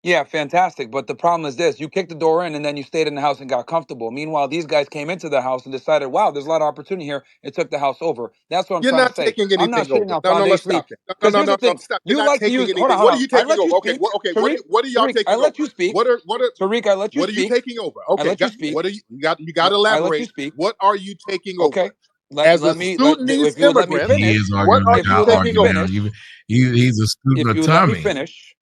Speaker 5: Yeah, fantastic. But the problem is this: you kicked the door in, and then you stayed in the house and got comfortable. Meanwhile, these guys came into the house and decided, "Wow, there's a lot of opportunity here," and took the house over. That's what I'm
Speaker 4: You're
Speaker 5: trying
Speaker 4: not
Speaker 5: to say.
Speaker 4: taking
Speaker 5: I'm not
Speaker 4: anything
Speaker 5: shitting
Speaker 4: over.
Speaker 5: on
Speaker 4: No, let's
Speaker 5: foundationally.
Speaker 4: stop that.
Speaker 5: Because here's the thing:
Speaker 4: stop.
Speaker 5: you
Speaker 4: You're not
Speaker 5: like to
Speaker 4: taking
Speaker 5: use.
Speaker 4: anything.
Speaker 5: Hold on,
Speaker 4: What are you
Speaker 5: I
Speaker 4: taking
Speaker 5: let
Speaker 4: over?
Speaker 5: you
Speaker 4: Okay,
Speaker 5: speak.
Speaker 4: what are y'all
Speaker 5: Tariq,
Speaker 4: taking
Speaker 5: I let
Speaker 4: over?
Speaker 5: you speak.
Speaker 4: What are
Speaker 5: Tariq, I let you
Speaker 4: what are you
Speaker 5: speak.
Speaker 4: taking over?
Speaker 5: I
Speaker 4: Okay,
Speaker 5: let you speak.
Speaker 4: what are you got to
Speaker 5: I let you
Speaker 4: elaborate.
Speaker 5: speak.
Speaker 4: What are you taking
Speaker 5: Okay.
Speaker 4: over? As a Sudanese
Speaker 5: If you would let me
Speaker 4: immigrant,
Speaker 3: He
Speaker 5: finish.
Speaker 3: is
Speaker 4: what
Speaker 3: arguing
Speaker 4: are
Speaker 3: with
Speaker 5: If you
Speaker 4: you
Speaker 5: would
Speaker 3: y'all
Speaker 5: let me
Speaker 4: taking over?
Speaker 3: arguing now.
Speaker 5: finish.
Speaker 3: He's a student
Speaker 5: If
Speaker 3: of
Speaker 5: you would let me
Speaker 3: Tommy.
Speaker 5: finish.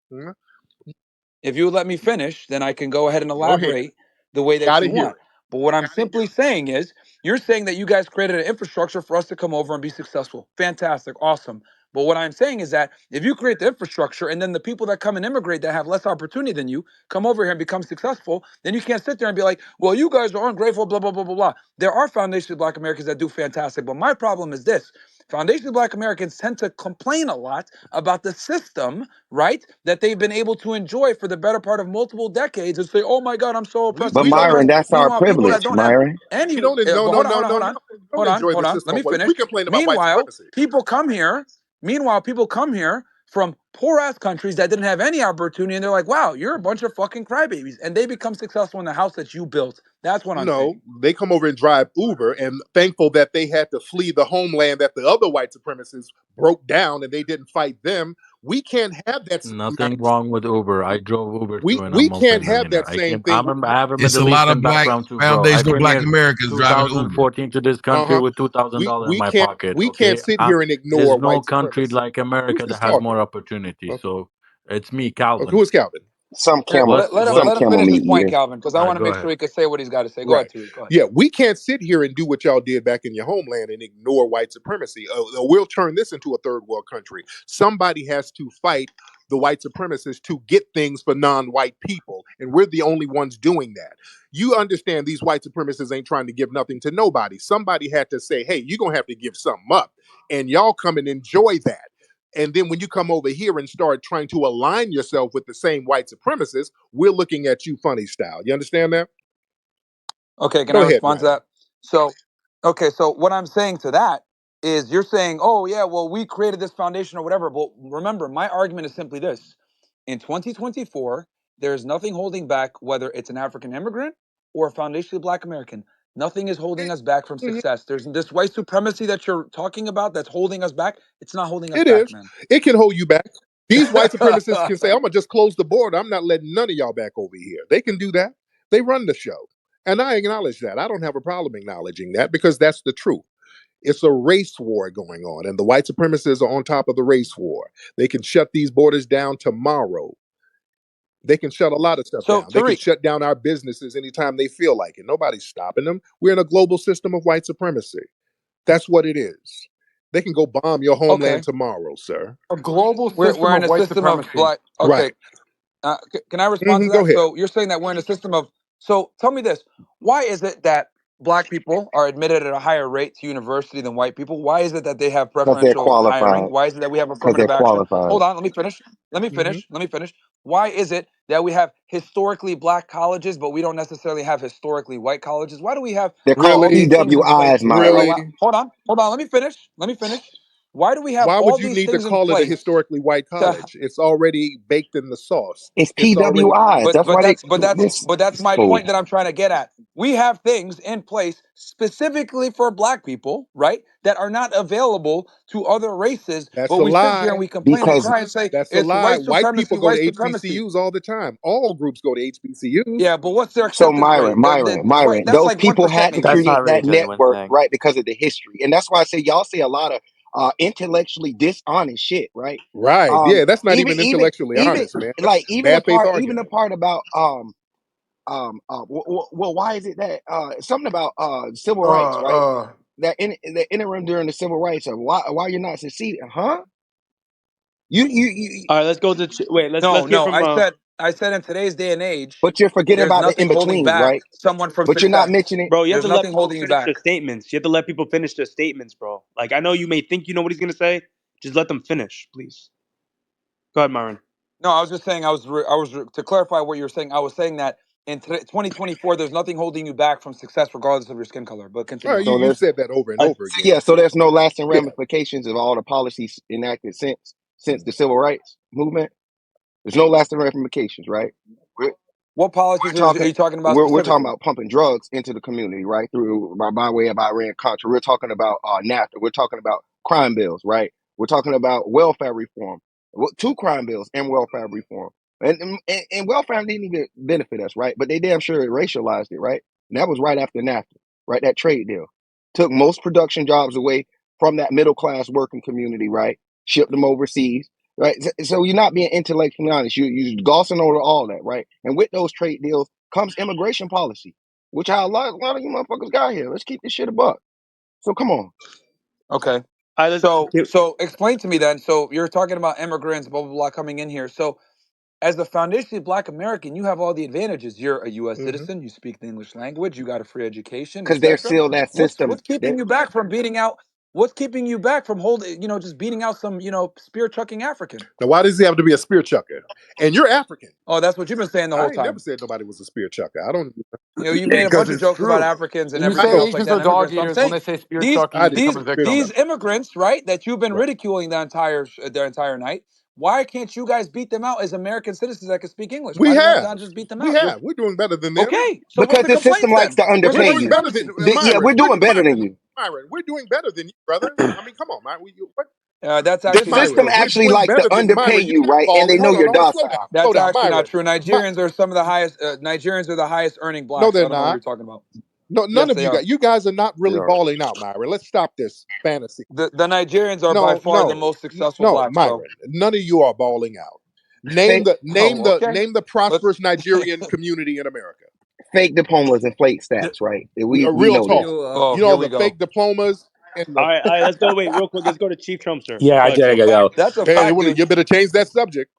Speaker 5: If you would let me finish, then I can go ahead and
Speaker 4: Go ahead.
Speaker 5: elaborate the way that
Speaker 4: Gotta
Speaker 5: you
Speaker 4: hear
Speaker 5: want.
Speaker 4: it.
Speaker 5: But what I'm simply saying is, you're saying that you guys created an infrastructure for us to come over and be successful. Fantastic, awesome. But what I'm saying is that if you create the infrastructure and then the people that come and immigrate that have less opportunity than you come over here and become successful, then you can't sit there and be like, well, you guys are ungrateful, blah, blah, blah, blah, blah. There are foundationally Black Americans that do fantastic. But my problem is this. Foundationally Black Americans tend to complain a lot about the system, right, that they've been able to enjoy for the better part of multiple decades and say, oh my God, I'm so oppressed.
Speaker 2: But Myron, that's our
Speaker 5: Meanwhile, people that
Speaker 2: privilege,
Speaker 5: don't have
Speaker 2: Myron.
Speaker 5: any,
Speaker 4: We don't
Speaker 5: but hold on.
Speaker 4: don't enjoy the system.
Speaker 5: Let me finish.
Speaker 4: We complain about white
Speaker 5: Meanwhile,
Speaker 4: supremacy.
Speaker 5: people come here from poor ass countries that didn't have any opportunity, and they're like, wow, you're a bunch of fucking crybabies. And they become successful in the house that you built. That's what I'm saying.
Speaker 4: They come over and drive Uber and thankful that they had to flee the homeland that the other white supremacists broke down and they didn't fight them. We can't have that.
Speaker 9: Nothing wrong with Uber. I drove Uber too, and
Speaker 4: We
Speaker 9: I'm
Speaker 4: can't have
Speaker 9: multi-millionaire.
Speaker 4: that same thing.
Speaker 9: I have a
Speaker 3: It's a
Speaker 9: Middle
Speaker 3: lot of
Speaker 9: Eastern
Speaker 3: black
Speaker 9: background too, bro. I
Speaker 3: foundational
Speaker 9: came
Speaker 3: Black
Speaker 9: here
Speaker 3: Americans driving Uber.
Speaker 9: 2014 to this country with $2,000 in my pocket.
Speaker 4: We
Speaker 9: Okay,
Speaker 4: can't sit here and ignore
Speaker 9: there's no
Speaker 4: white
Speaker 9: country
Speaker 4: supremacy.
Speaker 9: like America that has more opportunity. So it's me, Calvin.
Speaker 4: Who is Calvin?
Speaker 2: Some
Speaker 5: Let him
Speaker 2: camel
Speaker 5: finish his
Speaker 2: meat
Speaker 5: point,
Speaker 2: ear.
Speaker 5: Calvin, because I want to make sure he can say what he's got to say. Go ahead, Tariq. Go ahead.
Speaker 4: Yeah, we can't sit here and do what y'all did back in your homeland and ignore white supremacy. We'll turn this into a third world country. Somebody has to fight the white supremacists to get things for non-white people, and we're the only ones doing that. You understand these white supremacists ain't trying to give nothing to nobody. Somebody had to say, hey, you're going to have to give something up, and y'all come and enjoy that. And then when you come over here and start trying to align yourself with the same white supremacists, we're looking at you funny style. You understand that?
Speaker 5: Okay, can I respond to that? So what I'm saying to that is you're saying, oh, yeah, well, we created this foundation or whatever. But remember, my argument is simply this. In 2024, there's nothing holding back, whether it's an African immigrant or a foundationally Black American. Nothing is holding us back from success. There's this white supremacy that you're talking about that's holding us back. It's not holding us back, man.
Speaker 4: It can hold you back. These white supremacists can say, I'm going to just close the border. I'm not letting none of y'all back over here. They can do that. They run the show. And I acknowledge that. I don't have a problem acknowledging that because that's the truth. It's a race war going on, and the white supremacists are on top of the race war. They can shut these borders down tomorrow. They can shut a lot of stuff down. They can shut down our businesses anytime they feel like it. Nobody's stopping them. We're in a global system of white supremacy. That's what it is. They can go bomb your homeland tomorrow, sir.
Speaker 7: A global system
Speaker 5: we're in
Speaker 7: of
Speaker 5: a
Speaker 7: white
Speaker 5: system of
Speaker 7: supremacy.
Speaker 5: black. Okay.
Speaker 4: Right.
Speaker 5: Can I respond to that?
Speaker 4: Go ahead.
Speaker 5: So you're saying that we're in a system of. So tell me this: why is it that Black people are admitted at a higher rate to university than white people? Why is it that they have preferential hiring? Why is it that we have affirmative action? Hold on, let me finish. Let me finish. Why is it that we have historically Black colleges, but we don't necessarily have historically white colleges? Why do we have all these things in place? Hold on. Let me finish. Why do we have all these
Speaker 4: need to
Speaker 5: things in
Speaker 4: call it a
Speaker 5: place?
Speaker 4: historically white college? It's already baked in the sauce.
Speaker 2: It's PWIs.
Speaker 5: But that's my point that I'm trying to get at. We have things in place specifically for Black people, right, that are not available to other races.
Speaker 4: That's
Speaker 5: but we sit here and we complain and cry and say
Speaker 4: that's
Speaker 5: it's
Speaker 4: a lie.
Speaker 5: white
Speaker 4: People go to
Speaker 5: supremacy.
Speaker 4: HBCUs all the time. All groups go to HBCUs.
Speaker 5: Yeah, but what's their
Speaker 2: So
Speaker 5: acceptance rate?
Speaker 2: Myron,
Speaker 5: That's
Speaker 2: those
Speaker 5: like
Speaker 2: people
Speaker 5: 1%
Speaker 2: had to
Speaker 5: maybe.
Speaker 2: create that network, right? Because of the history. And that's why I say y'all say a lot of intellectually dishonest shit, right?
Speaker 4: Right. Yeah, that's not even intellectually honest, man. That's bad faith argument.
Speaker 2: Even the part about well, why is it that something about civil rights, right? That in the interim during the civil rights of why you're not succeeding, huh? You
Speaker 6: All right, let's go to wait. Let's hear
Speaker 5: No.
Speaker 6: from.
Speaker 5: I said in today's day and age,
Speaker 2: but you're forgetting
Speaker 5: there's
Speaker 2: about the in
Speaker 5: nothing holding
Speaker 2: betweens,
Speaker 5: back
Speaker 2: right?
Speaker 5: someone from
Speaker 2: But you're not
Speaker 5: success.
Speaker 2: mentioning.
Speaker 6: Bro, you have
Speaker 5: There's
Speaker 6: to let
Speaker 5: nothing
Speaker 6: people
Speaker 5: holding you
Speaker 6: finish
Speaker 5: back.
Speaker 6: their statements. You have to let people finish their statements, bro. Like, I know you may think you know what he's gonna say. Just let them finish, please. Go ahead, Myron.
Speaker 5: No, I was just saying. To clarify what you're saying. I was saying that in 2024, there's nothing holding you back from success, regardless of your skin color. But continue.
Speaker 4: Well, you said that over and over again.
Speaker 2: Yeah, so there's no lasting ramifications of all the policies enacted since the civil rights movement. There's no lasting ramifications, right?
Speaker 5: What policies are you talking about?
Speaker 2: We're talking about pumping drugs into the community, right? Through by way of Iran-Contra. We're talking about NAFTA. We're talking about crime bills, right? We're talking about welfare reform. 2 crime bills and welfare reform. And welfare didn't even benefit us, right? But they damn sure racialized it, right? And that was right after NAFTA, right? That trade deal took most production jobs away from that middle class working community, right? Shipped them overseas. Right, so you're not being intellectually honest. You're glossing over all that, right? And with those trade deals comes immigration policy, which how a lot of you motherfuckers got here. Let's keep this shit a buck. So come on.
Speaker 5: Okay. So explain to me then. So you're talking about immigrants, blah blah blah, coming in here. So as a foundationally Black American, you have all the advantages. You're a U.S. citizen. You speak the English language. You got a free education,
Speaker 2: Because they're still that system.
Speaker 5: What's keeping you back from beating out? What's keeping you back from holding? Just beating out some, spear chucking African.
Speaker 4: Now, why does he have to be a spear chucker? And you're African.
Speaker 5: Oh, that's what you've been saying the whole time.
Speaker 4: I never said nobody was a spear chucker. I don't.
Speaker 5: You made a bunch of jokes about Africans and everything else like that.
Speaker 7: Are dog eaters when they say spear chucking.
Speaker 5: These immigrants, right, that you've been ridiculing the entire night. Why can't you guys beat them out as American citizens that can speak English?
Speaker 4: We have.
Speaker 5: Not just beat them out?
Speaker 4: We have. We're doing better than them.
Speaker 5: Okay, so
Speaker 2: because the system likes to underpay you. We're doing better than you.
Speaker 4: Myron, we're doing better than you, brother. I mean, come on, man.
Speaker 5: That's actually
Speaker 2: the system actually likes to underpay you, right? And they know you're docile.
Speaker 5: That's actually not true. Nigerians are some of the highest. Nigerians are the highest earning Blacks.
Speaker 4: No, they're
Speaker 5: I don't know
Speaker 4: not.
Speaker 5: what you're talking about.
Speaker 4: No, none of you guys. You guys are not really balling out, Myron. Let's stop this fantasy.
Speaker 5: The Nigerians are by far the most successful Blacks.
Speaker 4: Myron, none of you are balling out. Name the prosperous Nigerian community in America.
Speaker 2: Fake diplomas and flake stats, right? We
Speaker 4: real
Speaker 2: know
Speaker 4: talk.
Speaker 2: this.
Speaker 4: The fake diplomas.
Speaker 6: All right, let's go. Wait, real quick. Let's go to Chief Trumpster.
Speaker 9: Yeah, I gotta go.
Speaker 5: That's a fact.
Speaker 4: You better change that subject.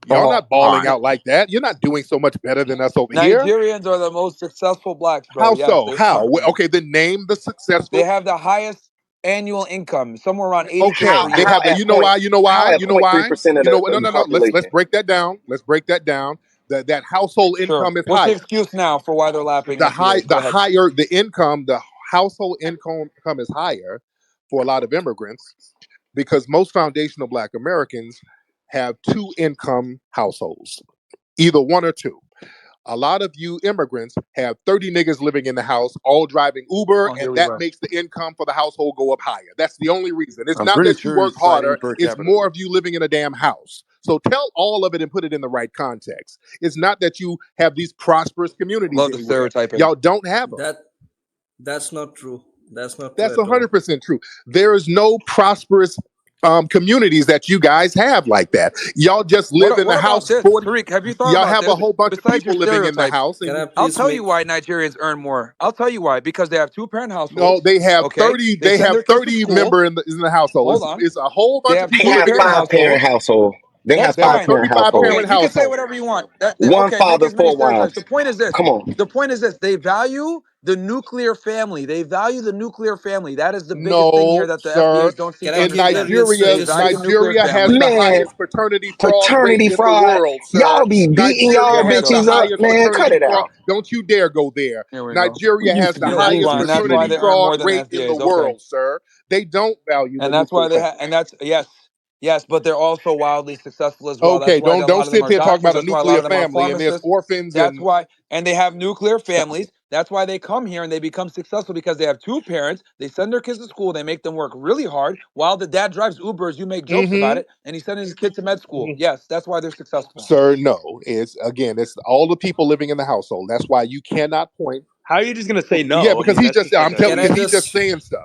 Speaker 4: Y'all not balling out like that. You're not doing so much better than us over here.
Speaker 5: Nigerians are the most successful Blacks, bro.
Speaker 4: How so? How? Okay, then name the successful.
Speaker 5: They have the highest annual income, somewhere around 80.
Speaker 4: Okay, they have. You know why? No. Let's break that down. That household income is higher.
Speaker 5: What's the excuse now for why they're lapping?
Speaker 4: The household income is higher for a lot of immigrants because most foundational Black Americans have 2 income households, either 1 or 2. A lot of you immigrants have 30 niggas living in the house, all driving Uber, and that makes the income for the household go up higher. That's the only reason. It's not that you work harder. It's more of you living in a damn house. So tell all of it and put it in the right context. It's not that you have these prosperous communities.
Speaker 5: Love the stereotyping.
Speaker 4: Y'all don't have them.
Speaker 10: That's not true. That's
Speaker 4: 100% true. There is no prosperous communities that you guys have like that. Y'all just live in the house.
Speaker 5: Tariq, have you thought
Speaker 4: y'all
Speaker 5: about
Speaker 4: have a whole bunch of people living in the house.
Speaker 5: I'll tell you why Nigerians earn more. I'll tell you why. Because they have 2-parent households.
Speaker 4: No, they have 30. They have 30 members in the household.
Speaker 5: Hold on.
Speaker 4: It's a whole bunch of people.
Speaker 2: They have 5-parent household. They have 5-parent household.
Speaker 5: You can say whatever you want.
Speaker 2: One father, 4 wives.
Speaker 5: The point is this.
Speaker 2: Come on.
Speaker 5: The point is this. They value the nuclear family. That is the biggest thing here that the FBAs don't see.
Speaker 4: In Nigeria has the highest paternity fraud rate in the world, sir.
Speaker 2: Y'all be beating y'all bitches up, man. Cut it out.
Speaker 4: Don't you dare go there. Nigeria has the highest paternity fraud rate in the world, sir. They don't value
Speaker 5: and that's why they have, and that's yes, but they're also wildly successful as well.
Speaker 4: Okay, don't sit here talking about a nuclear family and there's orphans.
Speaker 5: That's why, and they have nuclear families. That's why they come here and they become successful because they have 2 parents. They send their kids to school. They make them work really hard while the dad drives Ubers. You make jokes about it, and he's sending his kid to med school. Yes, that's why they're successful.
Speaker 4: Sir, no, it's all the people living in the household. That's why you cannot point.
Speaker 6: How are you just gonna say no?
Speaker 4: Yeah, because he's just. I'm telling you, he's just saying stuff.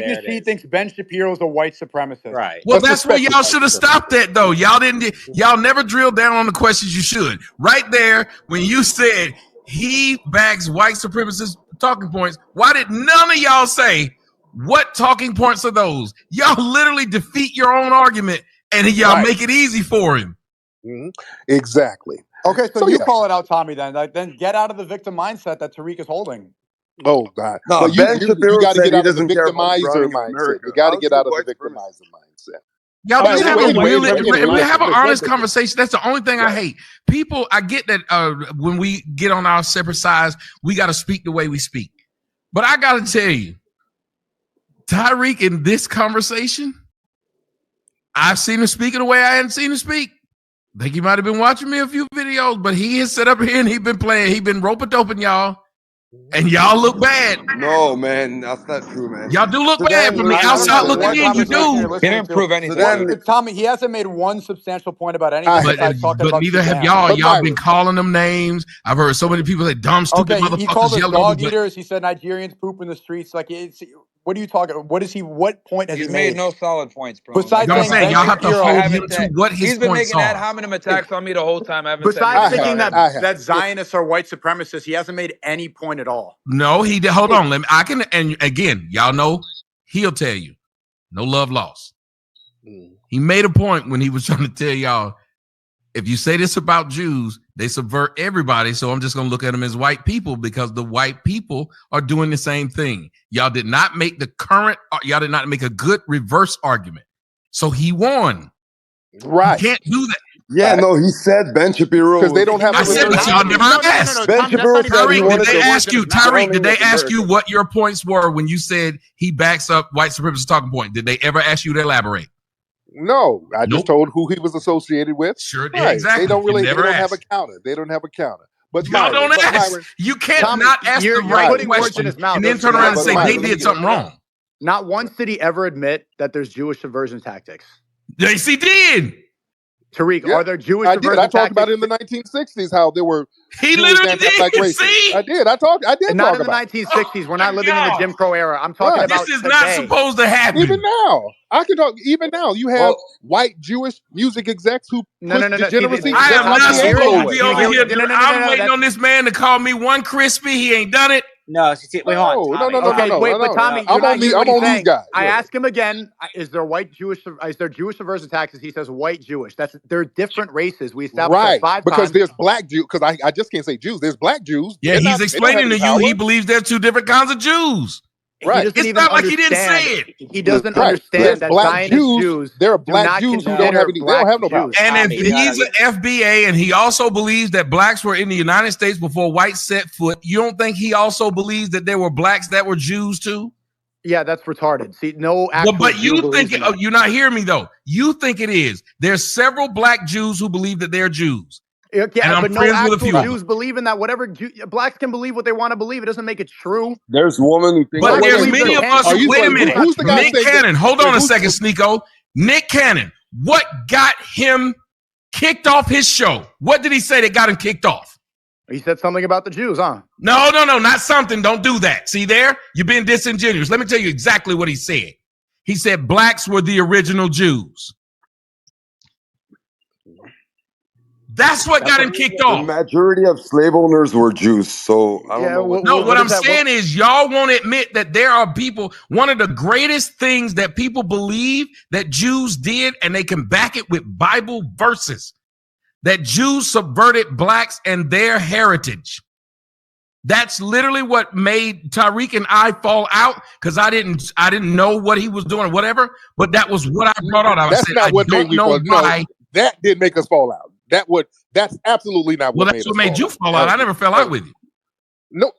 Speaker 7: Tariq Nasheed thinks Ben Shapiro's a white supremacist.
Speaker 11: Right.
Speaker 3: Well, that's where y'all should have stopped at, though. Y'all never drilled down on the questions you should. Right there, when you said he backs white supremacist talking points, why did none of y'all say what talking points are those? Y'all literally defeat your own argument and y'all make it easy for him.
Speaker 4: Exactly.
Speaker 7: Okay, so you call it out, Tommy. Then get out of the victim mindset that Tariq is holding.
Speaker 4: Oh God!
Speaker 12: No,
Speaker 4: But
Speaker 12: Ben
Speaker 4: you
Speaker 12: Shapiro
Speaker 4: got to
Speaker 12: said
Speaker 4: get
Speaker 12: he
Speaker 4: out of the
Speaker 12: doesn't care about
Speaker 4: victimizer
Speaker 12: drowning in
Speaker 4: mindset.
Speaker 12: America.
Speaker 4: You got to
Speaker 12: How's
Speaker 4: get
Speaker 12: he
Speaker 4: out of
Speaker 12: white
Speaker 4: the
Speaker 12: supremacist?
Speaker 4: victimizer mindset.
Speaker 3: Y'all just have a real. If we have an honest
Speaker 4: wait.
Speaker 3: conversation, that's the only thing I hate. People, I get that when we get on our separate sides, we got to speak the way we speak. But I got to tell you, Tariq in this conversation, I've seen him speak in a way I hadn't seen him speak. I think he might have been watching me a few videos, but he has set up here and he been playing. He been rope-a-doping y'all, and y'all look bad.
Speaker 12: No, man, that's not true, man.
Speaker 3: Y'all do look
Speaker 12: So
Speaker 3: bad
Speaker 12: then
Speaker 3: from the
Speaker 12: listen,
Speaker 3: outside
Speaker 12: listen,
Speaker 3: looking in. You do.
Speaker 5: He didn't prove anything.
Speaker 12: So then,
Speaker 7: Tommy, he hasn't made one substantial point about anything besides talking about
Speaker 3: neither have
Speaker 7: Sudan.
Speaker 3: y'all.
Speaker 4: But
Speaker 3: Y'all
Speaker 4: Myron,
Speaker 3: been calling them names. I've heard so many people say dumb, stupid
Speaker 7: Okay, he called
Speaker 3: motherfuckers,
Speaker 7: us
Speaker 3: yellow.
Speaker 7: dog eaters. He said Nigerians poop in the streets. Like, what are you talking? What point has
Speaker 5: He's
Speaker 7: he
Speaker 5: made
Speaker 7: made?
Speaker 5: no solid points, bro.
Speaker 7: Besides
Speaker 3: I'm
Speaker 7: saying
Speaker 3: saying
Speaker 7: Ben
Speaker 3: y'all have to
Speaker 7: Shapiro,
Speaker 3: hold him to what his
Speaker 5: he's been
Speaker 3: points
Speaker 5: making ad
Speaker 3: are.
Speaker 5: hominem attacks on me the whole time. I haven't said
Speaker 7: besides
Speaker 5: anything
Speaker 7: thinking
Speaker 5: about him.
Speaker 7: that Zionists are white supremacists, he hasn't made any point at all.
Speaker 3: No, he did. Hold on. I can. And again, y'all know he'll tell you, no love lost. He made a point when he was trying to tell y'all, if you say this about Jews, they subvert everybody. So I'm just going to look at them as white people because the white people are doing the same thing. Y'all did not make y'all did not make a good reverse argument. So he won.
Speaker 4: Right.
Speaker 3: You can't do that.
Speaker 12: yeah, no, he said Ben Shapiro
Speaker 4: Because they don't have.
Speaker 3: I said, but y'all never asked.
Speaker 12: Ben Shapiro said he
Speaker 3: Tariq,
Speaker 12: wanted
Speaker 3: did they
Speaker 12: to
Speaker 3: ask you, Tariq, did they ask you
Speaker 12: America.
Speaker 3: what your points were when you said he backs up white supremacist talking point? Did they ever ask you to elaborate?
Speaker 4: No, I just told who he was associated with.
Speaker 3: Sure,
Speaker 4: right.
Speaker 3: exactly.
Speaker 4: They don't really. They
Speaker 3: Never
Speaker 4: don't have
Speaker 3: asked.
Speaker 4: a counter. They don't have a counter. But
Speaker 3: Y'all
Speaker 4: Myron,
Speaker 3: don't ask.
Speaker 4: Myron,
Speaker 3: You can't
Speaker 7: Tommy,
Speaker 3: not ask
Speaker 7: you're
Speaker 3: the right
Speaker 7: putting words in
Speaker 3: question
Speaker 7: his mouth.
Speaker 3: and then turn around and
Speaker 4: but
Speaker 3: say
Speaker 4: Myron,
Speaker 3: they did something wrong.
Speaker 7: Not once did he ever admit that there's Jewish subversion tactics.
Speaker 3: Yes, he did.
Speaker 7: Tariq,
Speaker 4: Yeah,
Speaker 7: are there Jewish
Speaker 4: I
Speaker 7: subversion
Speaker 4: did. I talked
Speaker 7: tactics?
Speaker 4: about it in the 1960s how there were
Speaker 3: He
Speaker 4: Jewish
Speaker 3: literally
Speaker 4: anti-black
Speaker 3: did.
Speaker 4: racists.
Speaker 3: See?
Speaker 4: I did. I did
Speaker 7: Not
Speaker 4: talk
Speaker 7: in the
Speaker 4: about
Speaker 7: 1960s. We're not
Speaker 3: my
Speaker 7: living in the
Speaker 3: God.
Speaker 7: Jim Crow era. I'm talking
Speaker 4: Right.
Speaker 7: about
Speaker 3: This is
Speaker 7: today.
Speaker 3: not supposed to happen.
Speaker 4: Even now, I can talk. Even now, you have white Jewish music execs who push degeneracy.
Speaker 3: I am
Speaker 4: just like
Speaker 3: not
Speaker 4: the
Speaker 3: supposed to
Speaker 4: Anglo
Speaker 3: be
Speaker 4: way.
Speaker 3: over here. I'm waiting on this man to call me one crispy. He ain't done it.
Speaker 11: No, wait, hold on, Tommy.
Speaker 7: Okay, wait, but Tommy,
Speaker 4: I'm on these guys.
Speaker 7: I ask him again, is there Jewish subversion taxes? He says white Jewish. They're different races. We established that 5
Speaker 4: because
Speaker 7: times.
Speaker 4: there's black Jews. Because I just can't say Jews. There's black Jews.
Speaker 3: Yeah, he's explaining to you. He believes there's 2 different kinds of Jews.
Speaker 4: Right.
Speaker 3: It's not like he didn't say it.
Speaker 7: He doesn't understand that
Speaker 4: black
Speaker 7: Jews.
Speaker 4: There are black Jews who don't have any. They don't have no power.
Speaker 3: And if he's an FBA and he also believes that blacks were in the United States before whites set foot, you don't think he also believes that there were blacks that were Jews too?
Speaker 7: Yeah, that's retarded. See, no actual.
Speaker 3: But you think you're not hearing me though. You think it is. There's several black Jews who believe that they're Jews.
Speaker 7: Yeah,
Speaker 3: and I'm
Speaker 7: but no
Speaker 3: friends with a
Speaker 7: actual
Speaker 3: few.
Speaker 7: Jews believe in that. Whatever blacks can believe what they want to believe. It doesn't make it true.
Speaker 12: There's a woman who thinks.
Speaker 3: But there's many of us. Wait a minute.
Speaker 4: Who's the guy
Speaker 3: Nick Cannon. Hold on a second, Sneako. Nick Cannon. What got him kicked off his show? What did he say that got him kicked off?
Speaker 7: He said something about the Jews, huh?
Speaker 3: No, not something. Don't do that. See there? You're being disingenuous. Let me tell you exactly what he said. He said blacks were the original Jews. That's what got him kicked off.
Speaker 12: The majority of slave owners were Jews, so I don't know.
Speaker 3: What I'm saying is y'all won't admit that there are people, one of the greatest things that people believe that Jews did, and they can back it with Bible verses, that Jews subverted blacks and their heritage. That's literally what made Tariq and I fall out, because I didn't know what he was doing or whatever, but that was what I brought out.
Speaker 4: That's not what made me fall out. No, that didn't make us fall out. That's absolutely not what made us fall out.
Speaker 3: Well, that's what made you fall out. I never fell out with you.
Speaker 4: No,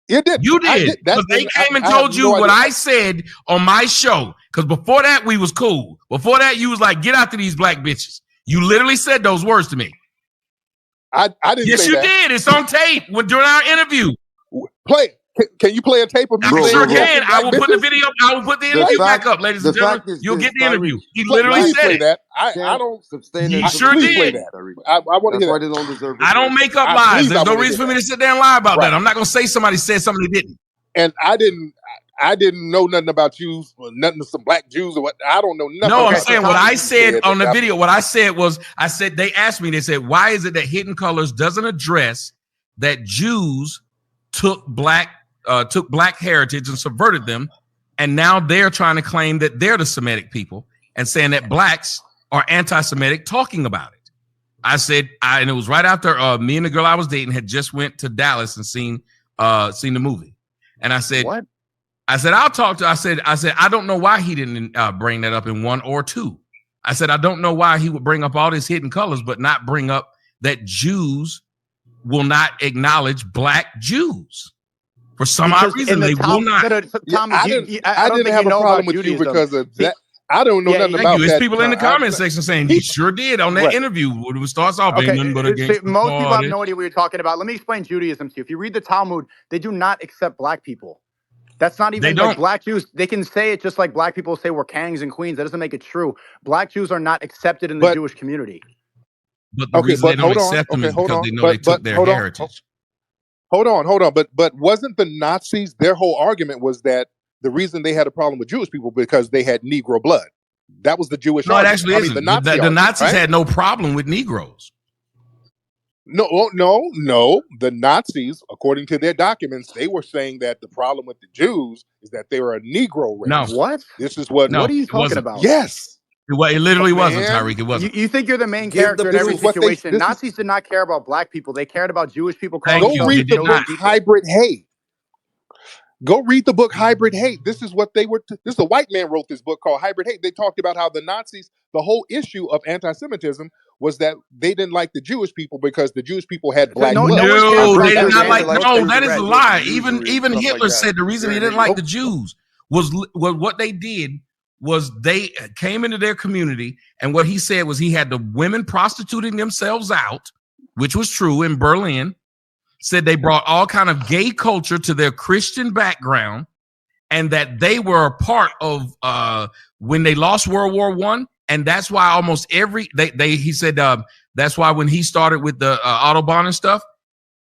Speaker 4: it did.
Speaker 3: You did. Because they came and told you what I said on my show. Because before that, we was cool. Before that, you was like, get after these black bitches. You literally said those words to me.
Speaker 4: I didn't
Speaker 3: Yes,
Speaker 4: say
Speaker 3: you
Speaker 4: that.
Speaker 3: did. It's on tape during our interview.
Speaker 4: Play it. Can you play a tape of me?
Speaker 3: I sure can. I will put the video. I will put the interview back up, ladies and gentlemen. You'll get the interview. He literally said it.
Speaker 4: That. I don't
Speaker 12: sustain
Speaker 3: He
Speaker 12: it.
Speaker 3: sure
Speaker 4: please
Speaker 3: did.
Speaker 4: play that. I want to hear that.
Speaker 12: They don't deserve it.
Speaker 3: I don't make up
Speaker 4: I-
Speaker 3: lies.
Speaker 4: please,
Speaker 3: There's
Speaker 4: I
Speaker 3: no
Speaker 4: wanna
Speaker 3: reason
Speaker 4: hear
Speaker 3: for me to sit there and lie about
Speaker 4: Right.
Speaker 3: that. I'm not going to say somebody said something they didn't.
Speaker 4: And I didn't know nothing about Jews, or nothing of some black Jews or what. I don't know nothing.
Speaker 3: No, I'm
Speaker 4: about
Speaker 3: saying
Speaker 4: that.
Speaker 3: what I said on the
Speaker 4: I-
Speaker 3: video. What I said was, they asked me, they said, why is it that Hidden Colors doesn't address that Jews took black heritage and subverted them, and now they're trying to claim that they're the Semitic people and saying that blacks are anti-Semitic talking about it. I said, and it was right after me and the girl I was dating had just went to Dallas and seen the movie. And I said,
Speaker 7: what?
Speaker 3: I said, I'll talk to. I said, I don't know why he didn't bring that up in 1 or 2. I said, I don't know why he would bring up all his hidden colors, but not bring up that Jews will not acknowledge black Jews. For some odd reason, they will not.
Speaker 7: Tommy,
Speaker 4: I didn't have a problem with you because of that. I don't know nothing about that.
Speaker 3: It's people in the comment section saying he sure did on that interview. It starts off being nothing but against
Speaker 7: most people have no idea what you're talking about. Let me explain Judaism to you. If you read the Talmud, they do not accept black people. That's not even like black Jews. They can say it just like black people say we're kings and queens. That doesn't make it true. Black Jews are not accepted in the Jewish community.
Speaker 3: But the reason they don't accept them is because they know they took their heritage.
Speaker 4: Hold on. But wasn't the Nazis, their whole argument was that the reason they had a problem with Jewish people because they had Negro blood. That was the Jewish argument.
Speaker 3: It actually isn't. The Nazis had no problem with Negroes.
Speaker 4: No. The Nazis, according to their documents, they were saying that the problem with the Jews is that they were a Negro race.
Speaker 3: No.
Speaker 7: What?
Speaker 4: This is what.
Speaker 7: No, what are you talking about?
Speaker 4: Yes.
Speaker 3: It literally wasn't, Tariq. It wasn't.
Speaker 7: You think you're the main character in every situation. Nazis did not care about black people. They cared about Jewish people.
Speaker 4: Go read the book Hybrid Hate. Go read the book Hybrid Hate. This is what they were. This is a white man wrote this book called Hybrid Hate. They talked about how the Nazis, the whole issue of anti-Semitism was that they didn't like the Jewish people because the Jewish people had black blood.
Speaker 3: No, they did not like. No, that is a lie. Even Hitler said the reason he didn't like the Jews was what they did was they came into their community, and what he said was he had the women prostituting themselves out, which was true in Berlin. Said they brought all kind of gay culture to their Christian background, and that they were a part of when they lost World War I, and that's why almost he said that's why when he started with the Autobahn and stuff,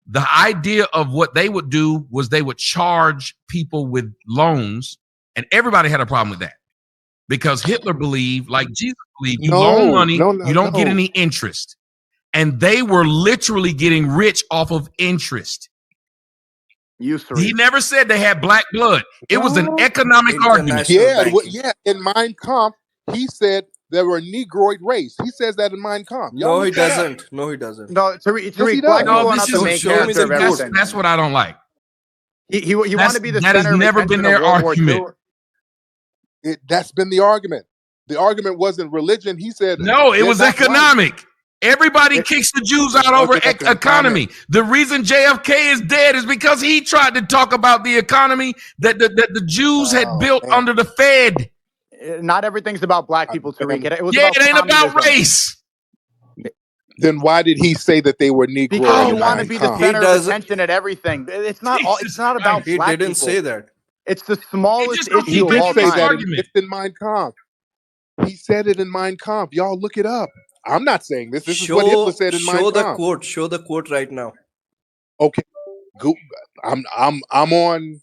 Speaker 3: the idea of what they would do was they would charge people with loans, and everybody had a problem with that because Hitler believed, like Jesus believed, you loan money, you don't get any interest. And they were literally getting rich off of interest. He never said they had black blood. It was an economic argument.
Speaker 4: Yeah. In Mein Kampf, he said they were a Negroid race. He says that in Mein Kampf.
Speaker 10: No, he doesn't. No,
Speaker 7: Tariq, black people are not the main character of everything.
Speaker 3: That's what I don't like.
Speaker 7: He want to be the
Speaker 3: that
Speaker 7: center
Speaker 3: has never been their argument.
Speaker 4: That's been the argument. The argument wasn't religion. He said
Speaker 3: no, it was economic. White. Everybody kicks the Jews out over economy. The reason JFK is dead is because he tried to talk about the economy that the Jews had built under the Fed.
Speaker 7: Not everything's about black people, Tariq.
Speaker 3: It ain't about race.
Speaker 4: Then why did he say that they were Negro?
Speaker 7: Because you want to be the center of attention at everything. It's not about black people.
Speaker 10: He didn't say that.
Speaker 7: It's the smallest issue.
Speaker 4: He did say that. It's in Mein Kampf. He said it in Mein Kampf. Y'all look it up. I'm not saying this. This is what Hitler said in Mein Kampf.
Speaker 10: Show the quote right now.
Speaker 4: Okay. I'm on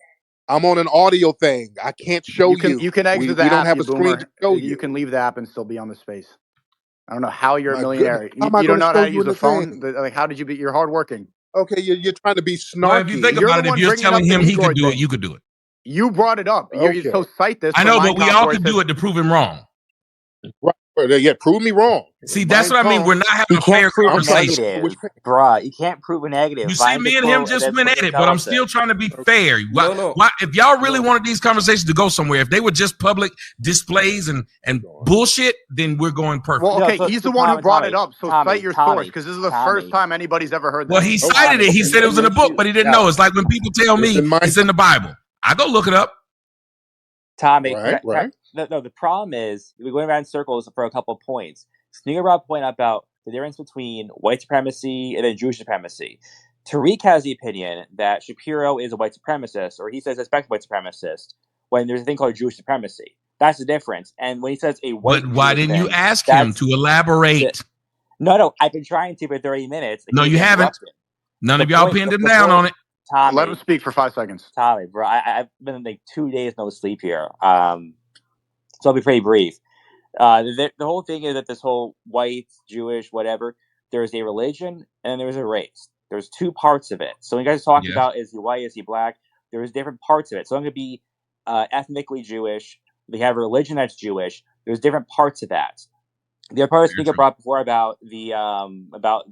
Speaker 4: an audio thing. I can't show you.
Speaker 7: You can exit the app. We don't have a screen to show you. You can leave the app and still be on the space. I don't know how you're a millionaire. You don't know how to use a phone. Like, how did you be? You're hardworking.
Speaker 4: Okay, you're trying to be snarky.
Speaker 3: Well, if you think about it, if you're telling him he could do it, you could do it.
Speaker 7: You brought it up. You're supposed to cite this.
Speaker 3: I know, but we all can do it to prove him wrong.
Speaker 4: Right. Yeah, prove me wrong.
Speaker 3: See, that's what I mean. We're not having a fair conversation.
Speaker 11: Bruh, you can't prove a negative.
Speaker 3: You see, me and him just went at it, but I'm still trying to be fair. Why, if y'all really wanted these conversations to go somewhere, if they were just public displays and bullshit, then we're going perfect.
Speaker 7: Well, okay, he's the one who brought it up, so cite your source, because this is the first time anybody's ever heard that.
Speaker 3: Well, he cited it. He said it was in the book, but he didn't know. It's like when people tell me it's in the Bible. I go look it up.
Speaker 11: Tommy,
Speaker 4: right.
Speaker 11: No, the problem is we're going around in circles for a couple of points. Sneako brought a point about the difference between white supremacy and then Jewish supremacy. Tariq has the opinion that Shapiro is a white supremacist, or he says respect white supremacist, when there's a thing called Jewish supremacy. That's the difference. And when he says a white,
Speaker 3: but why didn't you ask him to elaborate?
Speaker 11: No, I've been trying to for 30 minutes.
Speaker 3: No, you haven't. None of y'all pinned him down on it.
Speaker 7: Tommy, let him speak for 5 seconds.
Speaker 11: Tommy, bro, I've been like 2 days no sleep here. So I'll be pretty brief. The whole thing is that this whole white, Jewish, whatever, there's a religion and there's a race. There's two parts of it. So when you guys are talking about is he white, is he black, there's different parts of it. So I'm going to be ethnically Jewish. We have a religion that's Jewish. There's different parts of that. The other speaker brought before about the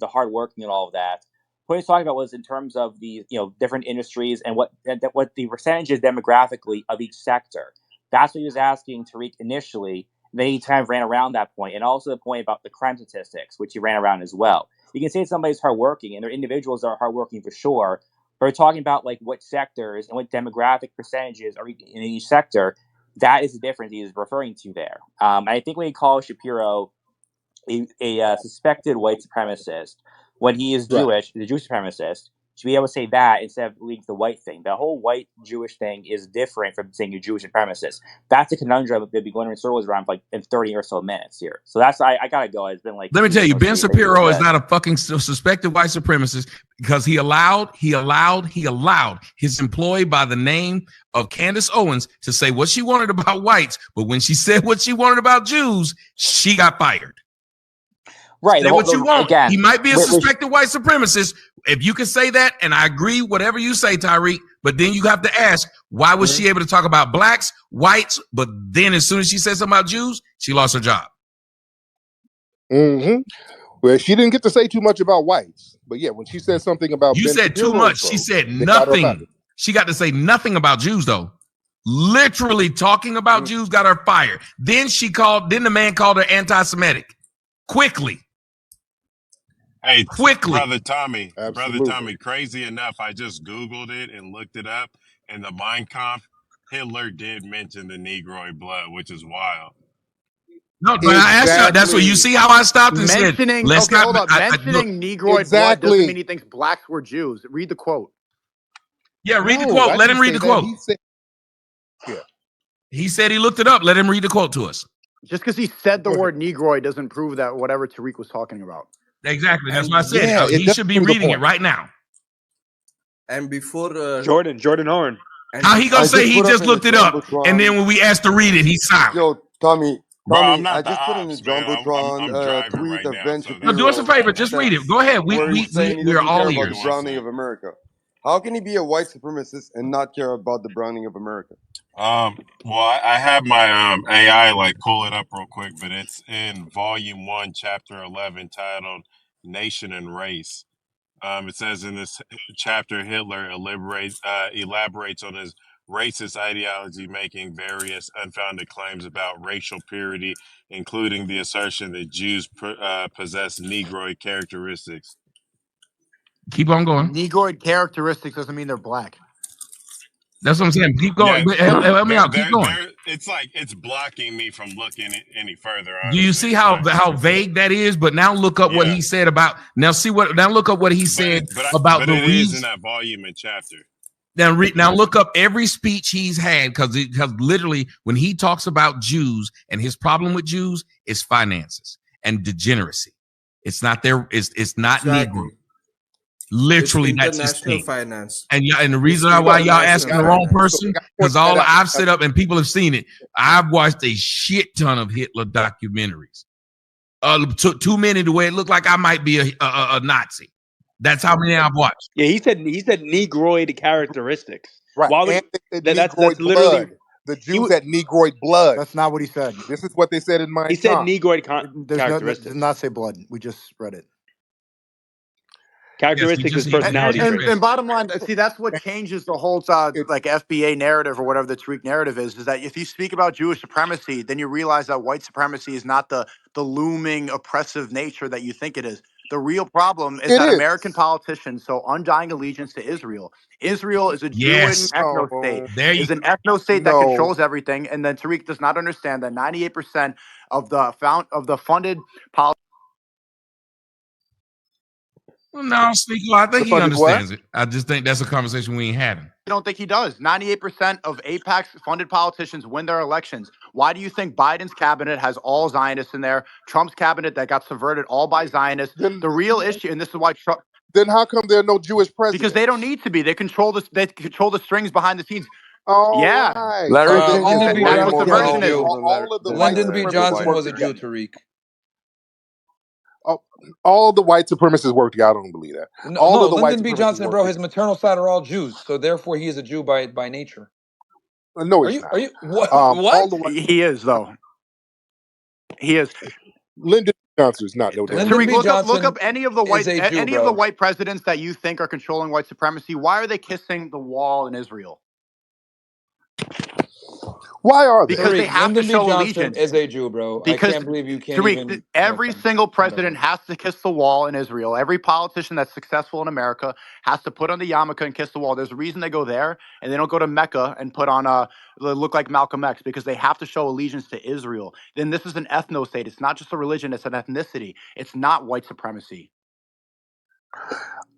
Speaker 11: hardworking and all of that. What he's talking about was in terms of the different industries and what the percentage is demographically of each sector. That's what he was asking Tariq initially. Then he kind of ran around that point, and also the point about the crime statistics, which he ran around as well. You can say somebody's hardworking, and they're individuals that are hardworking for sure. But we're talking about like what sectors and what demographic percentages are in each sector. That is the difference he is referring to there. I think when he calls Shapiro a suspected white supremacist, when he is Jewish, the Jewish supremacist, to be able to say that instead of leading the white thing. The whole white Jewish thing is different from saying you're Jewish supremacist. That's a conundrum that be going in circles around for like in 30 or so minutes here. So that's I gotta go. It's been like,
Speaker 3: let me tell you, Ben Shapiro is not a fucking suspected white supremacist because he allowed his employee by the name of Candace Owens to say what she wanted about whites, but when she said what she wanted about Jews, she got fired.
Speaker 11: Right.
Speaker 3: Say what you want. Again, he might be a suspected white supremacist. If you can say that, and I agree, whatever you say, Tariq, but then you have to ask, why was she able to talk about blacks, whites, but then as soon as she said something about Jews, she lost her job?
Speaker 4: Well, she didn't get to say too much about whites, but yeah, when she said something about
Speaker 3: you said too much. She said nothing. She got to say nothing about Jews, though. Literally talking about Jews got her fired. Then the man called her anti-Semitic. Quickly.
Speaker 13: Hey,
Speaker 3: quickly.
Speaker 13: Brother Tommy, crazy enough, I just Googled it and looked it up, and the Mein Kampf, Hitler did mention the Negroid blood, which is wild.
Speaker 3: No, but I asked you, that's what you see how I stopped and said, let's
Speaker 7: hold up. Mentioning Negroid blood doesn't mean he thinks blacks were Jews. Read the quote.
Speaker 3: Yeah, read the quote. Let him read the quote. He said he looked it up. Let him read the quote to us.
Speaker 7: Just because he said the word Negroid doesn't prove that whatever Tariq was talking about.
Speaker 3: Exactly. That's what I said. Yeah, he should be reading it right now.
Speaker 10: And before
Speaker 6: Jordan Horn.
Speaker 3: How he gonna say he just looked it up, and then when we asked to read it, he's silent?
Speaker 12: Yo, Tommy,
Speaker 13: I'm
Speaker 12: I just put in the Jumbotron tweet of Ben Shapiro.
Speaker 3: No, do us a favor. Just read it. Go ahead. We are all ears.
Speaker 12: About the browning of America. How can he be a white supremacist and not care about the browning of America?
Speaker 13: Well, I have my AI like pull it up real quick, but it's in volume 1, chapter 11, titled "Nation and Race." It says in this chapter, Hitler elaborates on his racist ideology, making various unfounded claims about racial purity, including the assertion that Jews possess Negroid characteristics.
Speaker 3: Keep on going.
Speaker 7: Negroid characteristics doesn't mean they're black.
Speaker 3: That's what I'm saying. Keep going.
Speaker 13: Yeah,
Speaker 3: help me out. Keep going.
Speaker 13: It's like it's blocking me from looking any further. Honestly.
Speaker 3: Do you see how vague that is? But now look up what he said about. Now look up what he said about the reason.
Speaker 13: In that volume and chapter.
Speaker 3: Now look up every speech he's had because literally when he talks about Jews and his problem with Jews is finances and degeneracy. It's not there. It's not Negro. Literally, that's his thing.
Speaker 10: Finance.
Speaker 3: And the reason why y'all asking the wrong person because all I've set up and people have seen it. I've watched a shit ton of Hitler documentaries. Too many to where it looked like I might be a Nazi. That's how many I've watched.
Speaker 6: Yeah, he said Negroid characteristics.
Speaker 4: Right.
Speaker 6: Why would
Speaker 4: that's literally the Jews had Negroid blood.
Speaker 7: That's not what he said.
Speaker 4: This is what they said in my.
Speaker 6: He said Negroid characteristics.
Speaker 7: Does not say blood. We just read it.
Speaker 6: Characteristics is personality.
Speaker 7: And bottom line, see, that's what changes the whole like FBA narrative or whatever the Tariq narrative is that if you speak about Jewish supremacy, then you realize that white supremacy is not the looming oppressive nature that you think it is. The real problem is that American politicians show undying allegiance to Israel. Israel is a Jewish ethno-state. It's an ethno-state that controls everything. And then Tariq does not understand that 98% of the funded politics.
Speaker 3: Well, no, Sneako, I think he understands it. I just think that's a conversation we ain't having.
Speaker 7: I don't think he does. 98% of AIPAC's funded politicians win their elections. Why do you think Biden's cabinet has all Zionists in there? Trump's cabinet that got subverted all by Zionists. The real issue, and this is why Trump.
Speaker 4: Then how come there are no Jewish presidents?
Speaker 7: Because they don't need to be. They control the strings behind the scenes.
Speaker 4: Right.
Speaker 10: Lyndon B. Johnson was a Jew, Tariq.
Speaker 4: All the white supremacists work together. I don't believe that.
Speaker 5: Lyndon B. Johnson, bro, his maternal side are all Jews, so therefore he is a Jew by nature.
Speaker 4: No, he's not.
Speaker 5: Are you what?
Speaker 7: He is though. He is.
Speaker 4: Lyndon Johnson is not no damn.
Speaker 5: Lyndon
Speaker 7: Tariq,
Speaker 5: B.
Speaker 7: look up any of the white
Speaker 5: is a Jew,
Speaker 7: any of the white presidents that you think are controlling white supremacy. Why are they kissing the wall in Israel?
Speaker 4: Why are they?
Speaker 7: Because they
Speaker 5: Tariq,
Speaker 7: have
Speaker 5: Lyndon
Speaker 7: to
Speaker 5: B.
Speaker 7: show
Speaker 5: Johnson
Speaker 7: allegiance.
Speaker 5: is a Jew, bro.
Speaker 7: Because
Speaker 5: I can't believe you can't
Speaker 7: Tariq,
Speaker 5: even.
Speaker 7: every single president
Speaker 5: whatever.
Speaker 7: has to kiss the wall in Israel. Every politician that's successful in America has to put on the yarmulke and kiss the wall. There's a reason they go there and they don't go to Mecca and put on look like Malcolm X, because they have to show allegiance to Israel. Then this is an ethno state. It's not just a religion, it's an ethnicity. It's not white supremacy.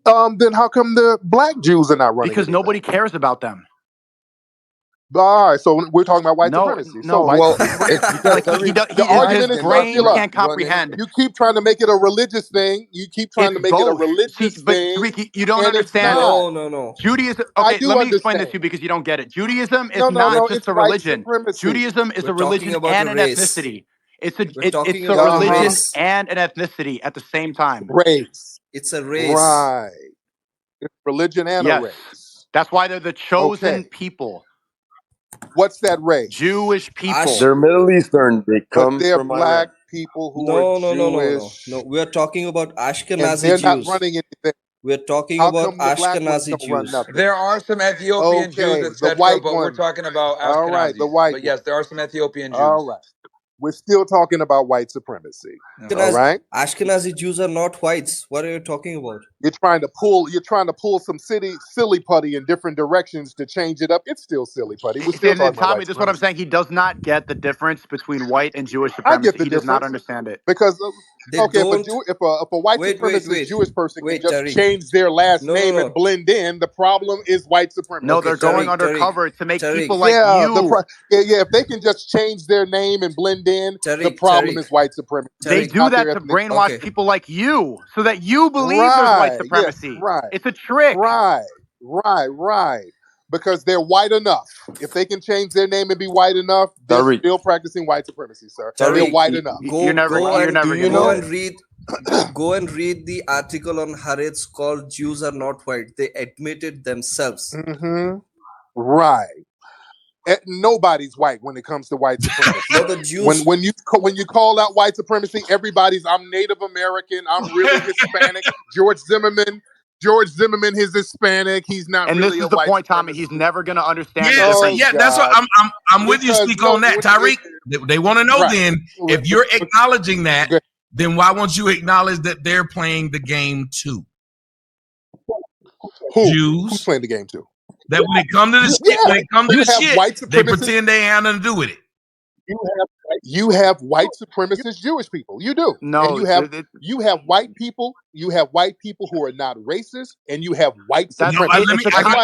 Speaker 4: Then how come the black Jews are not running?
Speaker 7: Because nobody cares about them.
Speaker 4: All right, so we're talking about white supremacy.
Speaker 7: No,
Speaker 4: so
Speaker 12: Well,
Speaker 4: the argument
Speaker 7: his
Speaker 4: is
Speaker 7: brain
Speaker 4: circular.
Speaker 7: can't comprehend.
Speaker 4: You keep trying to make it a religious thing. You keep trying to
Speaker 7: It's
Speaker 4: make it a
Speaker 7: both.
Speaker 4: religious
Speaker 7: But
Speaker 4: thing.
Speaker 7: Tariq, you don't
Speaker 4: and it's
Speaker 7: understand.
Speaker 4: not.
Speaker 10: No.
Speaker 7: Judaism.
Speaker 4: I
Speaker 7: Okay,
Speaker 4: do
Speaker 7: let me explain this
Speaker 4: understand.
Speaker 7: to you because you don't get it. Judaism is
Speaker 4: No,
Speaker 7: not just
Speaker 4: it's
Speaker 7: a
Speaker 4: white
Speaker 7: religion.
Speaker 4: supremacy.
Speaker 7: Judaism is
Speaker 10: We're
Speaker 7: a
Speaker 10: talking
Speaker 7: religion
Speaker 10: about
Speaker 7: and
Speaker 10: a
Speaker 7: an
Speaker 10: race.
Speaker 7: ethnicity. It's
Speaker 10: We're talking
Speaker 7: a
Speaker 10: about a
Speaker 7: religion
Speaker 10: race.
Speaker 7: and an ethnicity at the same time.
Speaker 4: Race.
Speaker 10: It's a race.
Speaker 4: Right. It's religion and a
Speaker 7: Yes.
Speaker 4: race.
Speaker 7: That's why they're the chosen
Speaker 4: Okay.
Speaker 7: people.
Speaker 4: What's that race?
Speaker 7: Jewish people.
Speaker 12: They're Middle Eastern. They
Speaker 4: But
Speaker 12: come
Speaker 4: they're
Speaker 12: from
Speaker 4: black
Speaker 12: Iran.
Speaker 4: people who are Jewish.
Speaker 10: No. We're talking about
Speaker 4: And
Speaker 10: Ashkenazi
Speaker 4: they're not
Speaker 10: Jews.
Speaker 4: running anything.
Speaker 10: We're talking
Speaker 4: How
Speaker 10: about
Speaker 4: come the black ones
Speaker 10: Ashkenazi
Speaker 4: don't run
Speaker 10: Jews.
Speaker 4: nothing?
Speaker 5: There are some Ethiopian
Speaker 4: Okay,
Speaker 5: Jews,
Speaker 4: the
Speaker 5: etc.,
Speaker 4: white
Speaker 5: but we're
Speaker 4: one.
Speaker 5: talking about
Speaker 4: All right, the
Speaker 5: Ashkenazis.
Speaker 4: white
Speaker 5: But yes, there are some Ethiopian Jews.
Speaker 4: All right. We're still talking about white supremacy. All right.
Speaker 10: Ashkenazi Jews are not whites. What are you talking about?
Speaker 4: You're trying to pull some silly putty in different directions to change it up. It's still silly putty. We're still talking about
Speaker 7: Tommy,
Speaker 4: white
Speaker 7: this is what I'm
Speaker 4: supremacy.
Speaker 7: saying. He does not get the difference between white and Jewish
Speaker 4: I
Speaker 7: supremacy.
Speaker 4: get the
Speaker 7: He does not
Speaker 4: difference
Speaker 7: understand it.
Speaker 4: because
Speaker 10: They
Speaker 4: okay,
Speaker 10: don't.
Speaker 4: if a white supremacist Jewish person can just
Speaker 10: Tariq.
Speaker 4: change their last
Speaker 10: No,
Speaker 4: name
Speaker 10: no.
Speaker 4: and blend in, the problem is white supremacy.
Speaker 7: No, they're going undercover to make people like
Speaker 4: yeah,
Speaker 7: you.
Speaker 4: If they can just change their name and blend in, the problem is white supremacy.
Speaker 7: They
Speaker 4: It's
Speaker 7: do
Speaker 4: not
Speaker 7: that
Speaker 4: their
Speaker 7: to
Speaker 4: ethnic-
Speaker 7: brainwash people like you so that you believe there's white
Speaker 4: Right,
Speaker 7: supremacy.
Speaker 4: yes, right.
Speaker 7: It's a trick.
Speaker 4: Right. Because they're white enough. If they can change their name and be white enough, they're
Speaker 12: Tariq.
Speaker 4: still practicing white supremacy, sir.
Speaker 10: Tariq,
Speaker 4: They're white enough.
Speaker 10: Go and read the article on Haaretz called "Jews Are Not White." They admit it themselves.
Speaker 4: Mm-hmm. Right. Nobody's white when it comes to white supremacy.
Speaker 10: No, the Jews.
Speaker 4: When you call out white supremacy, everybody's I'm Native American, I'm really Hispanic. George Zimmerman, he's Hispanic. He's not
Speaker 7: And
Speaker 4: really
Speaker 7: this
Speaker 4: a
Speaker 7: is the
Speaker 4: white
Speaker 7: point, Tommy.
Speaker 4: supremacist.
Speaker 7: He's never going to understand.
Speaker 3: That's what I'm with you, Sneako, on that, Tariq. They want to know then if you're acknowledging that, then why won't you acknowledge that they're playing the game too? Jews.
Speaker 4: Who's playing the game too?
Speaker 3: That when it come to the shit, they pretend they have nothing to do with it.
Speaker 4: You have white supremacist Jewish people. You do.
Speaker 7: No,
Speaker 4: and you have white people. You have white people who are not racist, and you have white supremacists.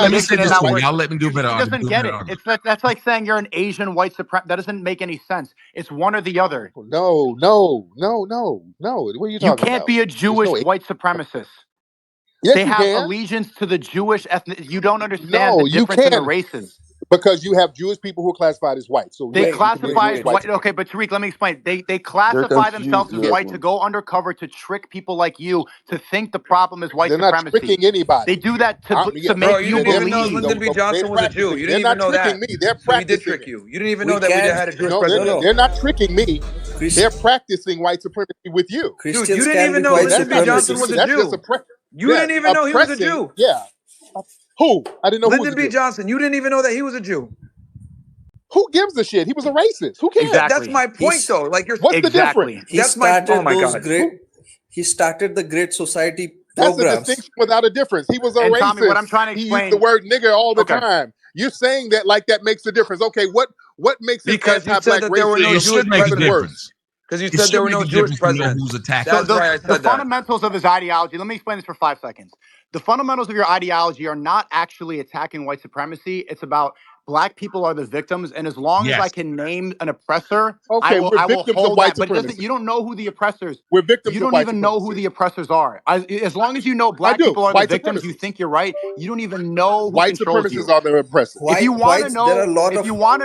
Speaker 3: Let me say this to you. Y'all let me do a better argument.
Speaker 7: He doesn't get it. That's like saying you're an Asian white supremacist. That doesn't make any sense. It's one or the other.
Speaker 4: No. What are you talking about?
Speaker 7: You can't be a Jewish white supremacist.
Speaker 4: Yes,
Speaker 7: they
Speaker 4: you
Speaker 7: have
Speaker 4: can.
Speaker 7: allegiance to the Jewish ethnic. You don't understand the difference in the races.
Speaker 4: Because you have Jewish people who are classified as white. So
Speaker 7: they classify as white. Okay, but Tariq, let me explain. They classify themselves as white to go undercover to trick people like you to think the problem is white supremacy.
Speaker 4: They're not tricking anybody.
Speaker 7: They do that to make you
Speaker 5: didn't even know
Speaker 7: believe.
Speaker 5: Lyndon B. Johnson was a Jew. You didn't even know that.
Speaker 4: Me. They're
Speaker 5: so he did trick you. You didn't even know that we had a Jewish president.
Speaker 4: They're not tricking me. They're practicing white supremacy with you.
Speaker 5: Dude, you didn't even know Lyndon B. Johnson was a Jew. You didn't even know he was a Jew.
Speaker 4: Yeah. Who? I didn't know
Speaker 5: Lyndon B. Johnson. You didn't even know that he was a Jew.
Speaker 4: Who gives a shit? He was a racist. Who cares?
Speaker 5: That's my point, though. Like,
Speaker 4: what's the difference?
Speaker 10: That's my. Oh my God. He started the Great Society
Speaker 4: programs.
Speaker 10: That's a
Speaker 4: distinction without a difference. He was a racist.
Speaker 7: Tommy, what I'm trying to explain,
Speaker 4: he used the word nigger all the time. You're saying that like that makes a difference. Okay, what makes it anti-black racist?
Speaker 3: It should make a difference.
Speaker 5: Because you said there were no Jewish presidents.
Speaker 3: Who's attacked.
Speaker 7: So the fundamentals of his ideology, let me explain this for 5 seconds. The fundamentals of your ideology are not actually attacking white supremacy. It's about black people are the victims. And as long as I can name an oppressor, I will hold that. But you don't know who the oppressors are.
Speaker 4: We're victims
Speaker 7: You don't even know who the oppressors are. As long as you know black people are the victims, you think you're right. You don't even know who
Speaker 4: white
Speaker 7: controls you.
Speaker 4: Supremacists are the oppressors.
Speaker 7: If you want to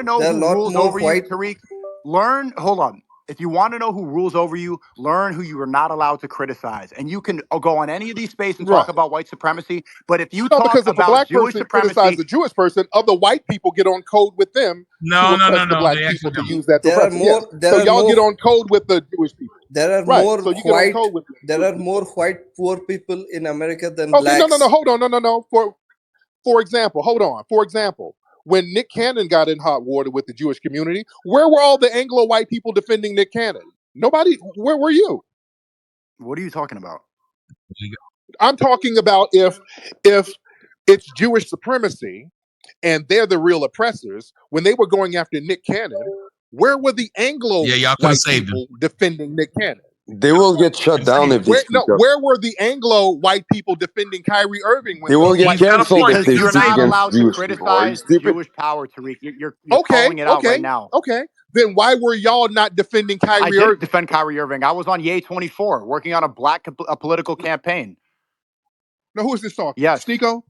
Speaker 7: know who rules over you, Tariq, learn. Hold on. If you want to know who rules over you, learn who you are not allowed to criticize. And you can go on any of these spaces and talk about white supremacy. But if you talk
Speaker 4: because if
Speaker 7: about
Speaker 4: a black
Speaker 7: Jewish
Speaker 4: person
Speaker 7: supremacy,
Speaker 4: criticizes a Jewish person, other white people get on code with them.
Speaker 3: No.
Speaker 4: Black people to use that to oppress. So y'all get on code with the Jewish people.
Speaker 10: There are
Speaker 4: Right.
Speaker 10: more
Speaker 4: So you get on
Speaker 10: white.
Speaker 4: code with
Speaker 10: There are more white poor people in America than
Speaker 4: Okay,
Speaker 10: blacks.
Speaker 4: no. Hold on, no. For example, hold on. For example, when Nick Cannon got in hot water with the Jewish community, where were all the Anglo white people defending Nick Cannon? Nobody. Where were you?
Speaker 7: What are you talking about?
Speaker 4: I'm talking about if it's Jewish supremacy and they're the real oppressors, when they were going after Nick Cannon, where were the Anglo
Speaker 3: y'all could have
Speaker 4: white
Speaker 3: saved him.
Speaker 4: people defending Nick Cannon?
Speaker 12: They will get shut down if they speak up.
Speaker 4: Where were the Anglo white people defending Kyrie Irving? When
Speaker 12: They will get canceled if
Speaker 7: because
Speaker 12: they
Speaker 7: you're
Speaker 12: speak
Speaker 7: not
Speaker 12: against
Speaker 7: allowed to
Speaker 12: Jewish people. Are you
Speaker 7: criticize
Speaker 12: stupid?
Speaker 7: Jewish power, Tariq. You're calling it out right now.
Speaker 4: Okay. Then why were y'all not defending Kyrie
Speaker 7: I
Speaker 4: Irving?
Speaker 7: didn't defend Kyrie Irving. I was on Yay 24 working on a political campaign.
Speaker 4: Now, who is this talking?
Speaker 7: Yes.
Speaker 4: Sneako?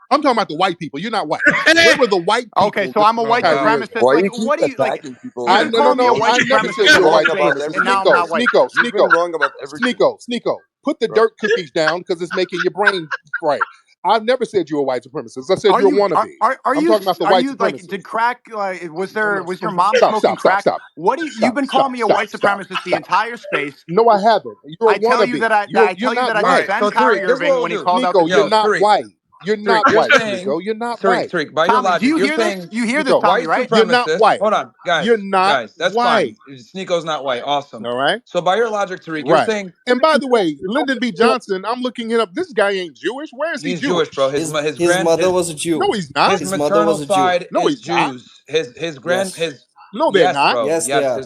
Speaker 4: I'm talking about the white people. You're not white. Where were the white people?
Speaker 7: Okay, so I'm a white supremacist.
Speaker 12: Why
Speaker 7: Like,
Speaker 12: you keep
Speaker 7: what do you like?
Speaker 12: attacking people?
Speaker 7: You can call me a white
Speaker 4: I never said
Speaker 7: supremacist
Speaker 4: you're a
Speaker 7: all
Speaker 4: white
Speaker 7: day,
Speaker 4: supremacist.
Speaker 7: and now I'm not white.
Speaker 12: You've been wrong about everything.
Speaker 4: Sneako, put the dirt cookies down because it's making your brain right. I've never said you're a white supremacist. I said you're a wannabe. I'm talking about the white supremacist.
Speaker 7: Like, did crack? Was your mom smoking crack?
Speaker 4: Stop.
Speaker 7: What do you? You've been calling me a white supremacist the entire space.
Speaker 4: No, I haven't. You're a
Speaker 7: I tell
Speaker 4: wannabe.
Speaker 7: you that I defend Kyrie Irving when he called out.
Speaker 4: Sneako, you're not white. You're not white,
Speaker 5: saying,
Speaker 4: Sneako. You're not white.
Speaker 5: Tariq, by your logic,
Speaker 7: do you
Speaker 5: you're
Speaker 7: hear
Speaker 5: saying
Speaker 7: this? You hear this, Tommy, right?
Speaker 4: You're not white.
Speaker 5: Hold on, guys.
Speaker 4: You're not
Speaker 5: guys. That's
Speaker 4: white.
Speaker 5: fine. Sneako's not white. Awesome.
Speaker 4: All right.
Speaker 5: So by your logic, Tariq, you're saying.
Speaker 4: And by the way, Lyndon B. Johnson, I'm looking it up. This guy ain't Jewish. Where is he
Speaker 5: He's
Speaker 4: Jewish?
Speaker 5: bro. His
Speaker 10: mother was a Jew.
Speaker 4: No, he's not.
Speaker 10: His
Speaker 5: maternal
Speaker 10: mother was a Jew.
Speaker 5: side
Speaker 4: No,
Speaker 5: is
Speaker 4: he's not.
Speaker 5: Jews. His grand his.
Speaker 4: No, they're not.
Speaker 5: Bro.
Speaker 10: Yes, they are.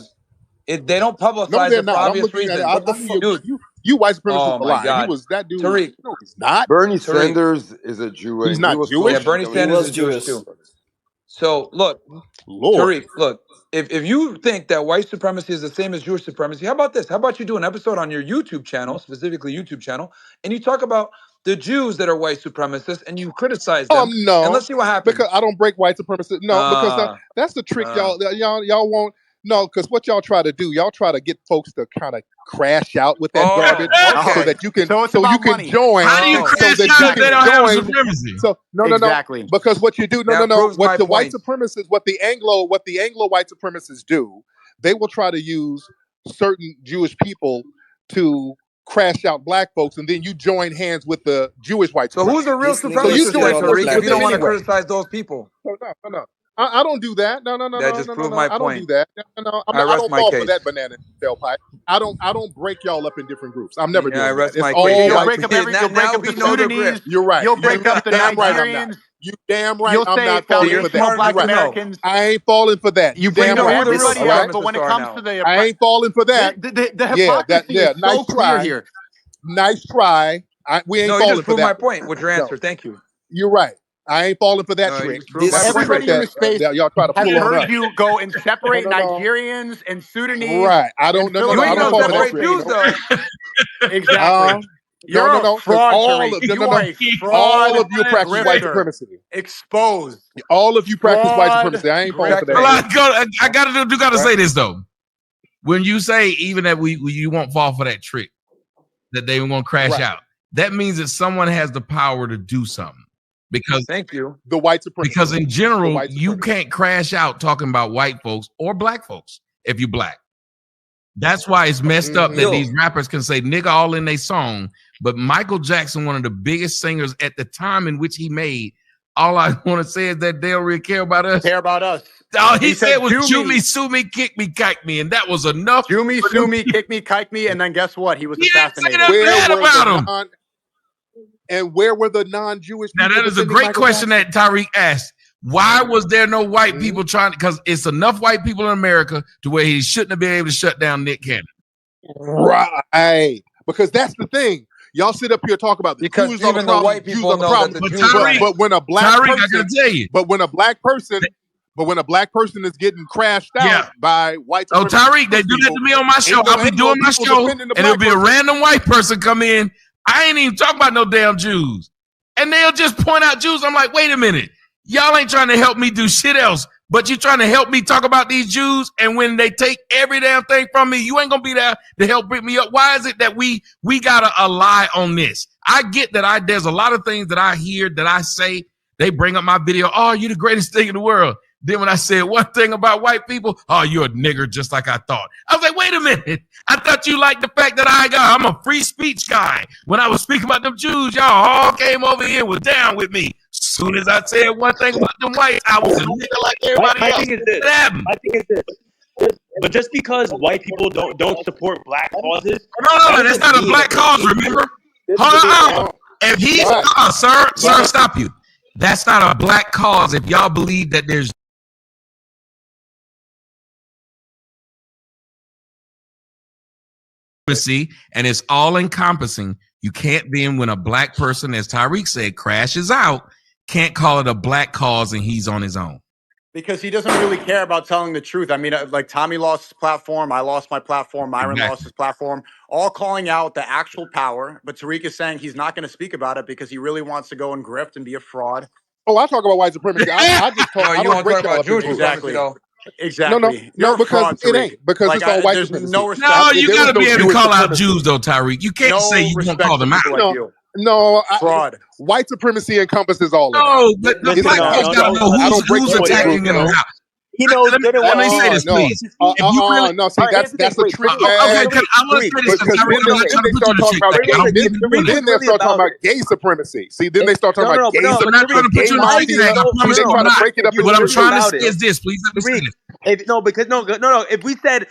Speaker 5: They don't publicize
Speaker 4: No, they're
Speaker 5: it for
Speaker 4: not. I'm
Speaker 5: obvious
Speaker 4: looking at
Speaker 5: reasons.
Speaker 4: it. You white supremacists
Speaker 5: Oh
Speaker 4: are
Speaker 5: my
Speaker 4: lying.
Speaker 5: God.
Speaker 4: He was that dude.
Speaker 5: Tariq.
Speaker 4: No, he's not.
Speaker 12: Bernie Sanders is a Jew.
Speaker 4: He's
Speaker 12: and
Speaker 4: not
Speaker 12: he was
Speaker 4: Jewish?
Speaker 5: Yeah, Bernie Sanders is Jewish too. So look,
Speaker 4: Lord.
Speaker 5: Tariq, look, if you think that white supremacy is the same as Jewish supremacy, how about this? How about you do an episode on your YouTube channel, specifically YouTube channel, and you talk about the Jews that are white supremacists and you criticize them?
Speaker 4: No.
Speaker 5: And let's see what happens.
Speaker 4: Because I don't break white supremacy. No, because that's the trick y'all won't. No, because what y'all try to do, y'all try to get folks to kind of crash out with that garbage so that you can join.
Speaker 3: How do you crash
Speaker 4: so that
Speaker 3: out if they don't have supremacy?
Speaker 4: So no. Because what you do, what the white supremacists, what the Anglo white supremacists do, they will try to use certain Jewish people to crash out black folks, and then you join hands with the Jewish white supremacists.
Speaker 5: So who's the real supremacist, Tariq, if you don't want to criticize those people?
Speaker 4: No. I don't do that. No.
Speaker 5: That just proved my
Speaker 4: I don't
Speaker 5: point.
Speaker 4: do that. No. I don't fall for that banana tailpipe. I don't break y'all up in different groups. I'm never doing that. It's all
Speaker 7: you'll break up the Sudanese.
Speaker 4: You're right.
Speaker 7: You'll break up the Nigerians.
Speaker 4: You damn right.
Speaker 7: You'll
Speaker 4: I'm
Speaker 7: say
Speaker 4: not falling for that.
Speaker 7: Black Americans.
Speaker 4: I ain't falling for that.
Speaker 7: You bring
Speaker 4: damn right.
Speaker 7: everybody up, but when it comes to the,
Speaker 4: I ain't falling for that.
Speaker 7: The hypocrisy is
Speaker 4: nice
Speaker 7: so
Speaker 4: try.
Speaker 7: clear here.
Speaker 4: Nice try. We ain't
Speaker 5: you
Speaker 4: falling
Speaker 5: just
Speaker 4: for
Speaker 5: proved
Speaker 4: that.
Speaker 5: my point with your answer. Thank you.
Speaker 4: You're right. I ain't falling for that trick.
Speaker 7: Everybody in this space
Speaker 4: y'all try to
Speaker 7: has
Speaker 4: pull on
Speaker 7: heard
Speaker 4: us.
Speaker 7: you go and separate Nigerians and Sudanese.
Speaker 4: Right. I don't know.
Speaker 5: You ain't
Speaker 4: I don't
Speaker 5: gonna
Speaker 4: fall for
Speaker 5: separate
Speaker 4: that
Speaker 5: Jews
Speaker 4: trick.
Speaker 5: though.
Speaker 7: Exactly. You're a fraud.
Speaker 4: All of you practice white supremacy.
Speaker 7: Exposed.
Speaker 4: All of you practice white supremacy. I ain't falling for that.
Speaker 3: Well, I gotta say this though. When you say even that you won't fall for that trick, that they won't crash out, that means that someone has the power to do something. Because
Speaker 5: thank you,
Speaker 4: the white supremacy.
Speaker 3: Because in general, you can't crash out talking about white folks or black folks if you black. That's why it's messed up that these rappers can say nigga all in their song. But Michael Jackson, one of the biggest singers at the time in which he made, all I want to say is that they don't really care about us.
Speaker 7: Care about us.
Speaker 3: All he said was chew me, sue me, kick me, kike me, and that was enough.
Speaker 7: Chew me, sue me, kick me, kike me, and then guess what? He was assassinated.
Speaker 4: And where were the non-Jewish people?
Speaker 3: Now that is a great question that Tariq asked. Why was there no white people trying? Because it's enough white people in America to where he shouldn't have been able to shut down Nick Cannon.
Speaker 4: Right. Because that's the thing. Y'all sit up here and talk about the
Speaker 5: because
Speaker 4: Jews
Speaker 5: even
Speaker 4: on the problem,
Speaker 5: white people know that the Jews
Speaker 3: Tariq,
Speaker 4: but when a black
Speaker 3: Tariq,
Speaker 4: person,
Speaker 3: I gotta tell you.
Speaker 4: But when a black person is getting crashed out by white
Speaker 3: Oh, Tariq, they do that to me on my show. I'll be doing my show, and it'll be a random white person come in. I ain't even talking about no damn Jews. And they'll just point out Jews. I'm like, wait a minute. Y'all ain't trying to help me do shit else, but you're trying to help me talk about these Jews. And when they take every damn thing from me, you ain't going to be there to help bring me up. Why is it that we got to lie on this? I get that there's a lot of things that I hear that I say. They bring up my video. Oh, you're the greatest thing in the world. Then when I said one thing about white people, oh, you're a nigger just like I thought. I was like, wait Wait a minute. I thought you liked the fact that I'm a free speech guy. When I was speaking about them Jews, y'all all came over here and was down with me. As soon as I said one thing about them whites, I was a nigga like everybody else.
Speaker 6: My thing is this. But just because white people don't support black causes,
Speaker 3: no, that's not a black cause. Remember? Hold on. If he's sir, stop you. That's not a black cause. If y'all believe that there's and it's all encompassing, you can't then, when a black person, as Tariq said, crashes out, can't call it a black cause and he's on his own.
Speaker 7: Because he doesn't really care about telling the truth. I mean, like Tommy lost his platform, I lost my platform, Myron lost his platform, all calling out the actual power. But Tariq is saying he's not going to speak about it because he really wants to go and grift and be a fraud.
Speaker 4: Oh, I talk about white supremacy. I just talk. I don't break
Speaker 5: about Jewish
Speaker 7: exactly.
Speaker 4: Exactly. No, because it ain't. Because like, it's all white supremacy.
Speaker 3: No, you got to be able to call out Jews, though, Tariq. You can't say you don't call them out.
Speaker 4: No,
Speaker 7: fraud.
Speaker 4: White supremacy encompasses all of
Speaker 3: that. No, but the black folks got to know who's attacking them.
Speaker 14: He knows good and well.
Speaker 3: Let me say this, please.
Speaker 4: No, see, that's a trick bag.
Speaker 3: Okay, I want to say this because
Speaker 4: then they start talking about gay supremacy. See, then they start talking about gay supremacy.
Speaker 3: We're not trying to put you in the chick bag. I promise you I'm not. What I'm trying to say is this, please let me say this.
Speaker 14: If we said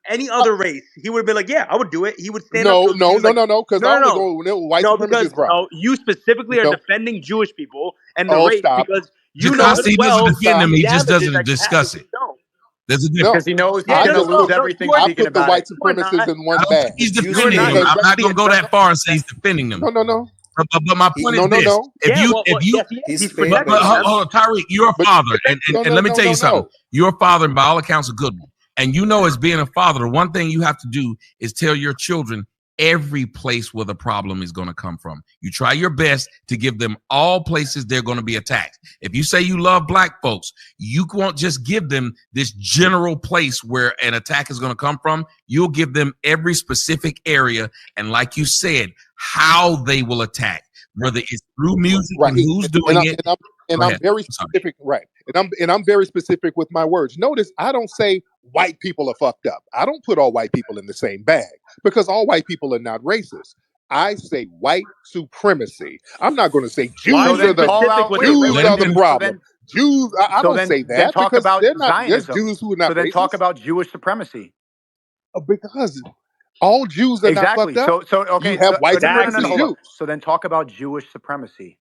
Speaker 14: any other race, he would have been like, yeah, I would do it. He would stand up.
Speaker 4: No, because I would go white supremacist, bro.
Speaker 14: You specifically are defending Jewish people and the race because you know
Speaker 3: he doesn't defend them, he just doesn't discuss it. There's a difference.
Speaker 7: Because he knows he's going to lose everything.
Speaker 4: I put the white supremacists in one bag.
Speaker 3: He's defending them. I'm not going to go that far and say he's defending them.
Speaker 4: No.
Speaker 3: But my point is this: hold on, Tariq, you're a father, and let me tell you something. You're a father, and by all accounts, a good one. And you know, as being a father, the one thing you have to do is tell your children every place where the problem is going to come from. You try your best to give them all places they're going to be attacked. If you say you love black folks, you won't just give them this general place where an attack is going to come from. You'll give them every specific area. And like you said, how they will attack, whether it's through music and who's doing it.
Speaker 4: I'm very specific, right? And I'm very specific with my words. Notice I don't say white people are fucked up. I don't put all white people in the same bag because all white people are not racist. I say white supremacy. I'm not going to say Jews are the problem. Jews, I don't say that.
Speaker 7: Then talk about Zionism.
Speaker 4: There's Jews who are not
Speaker 7: so then
Speaker 4: racist.
Speaker 7: Talk about Jewish supremacy.
Speaker 4: Because all Jews are not fucked up.
Speaker 7: So okay,
Speaker 4: you have white supremacy Jews.
Speaker 7: So then talk about Jewish supremacy.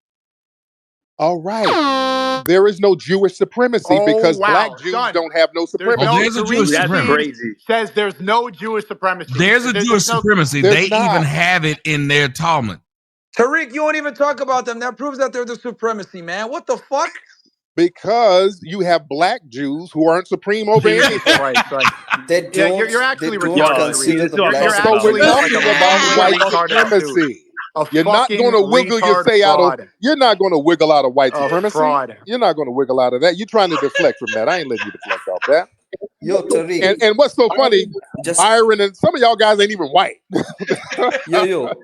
Speaker 4: All right. There is no Jewish supremacy because black Jews don't have no supremacy.
Speaker 3: There's a Jewish supremacy.
Speaker 7: Says there's no Jewish supremacy.
Speaker 3: There's a Jewish supremacy. They even have it in their Talmud.
Speaker 5: Tariq, you won't even talk about them. That proves that they're the supremacy, man. What the fuck?
Speaker 4: Because you have black Jews who aren't supreme over anything.
Speaker 10: You're
Speaker 7: actually ridiculous.
Speaker 10: You're
Speaker 4: actually talking about white supremacy. You're not going to wiggle your say out of. You're not going to wiggle out of white supremacy. You're not going to wiggle out of that. You're trying to deflect from that. I ain't letting you deflect off that.
Speaker 10: Yo, Tariq.
Speaker 4: And what's so funny, Myron and some of y'all guys ain't even white.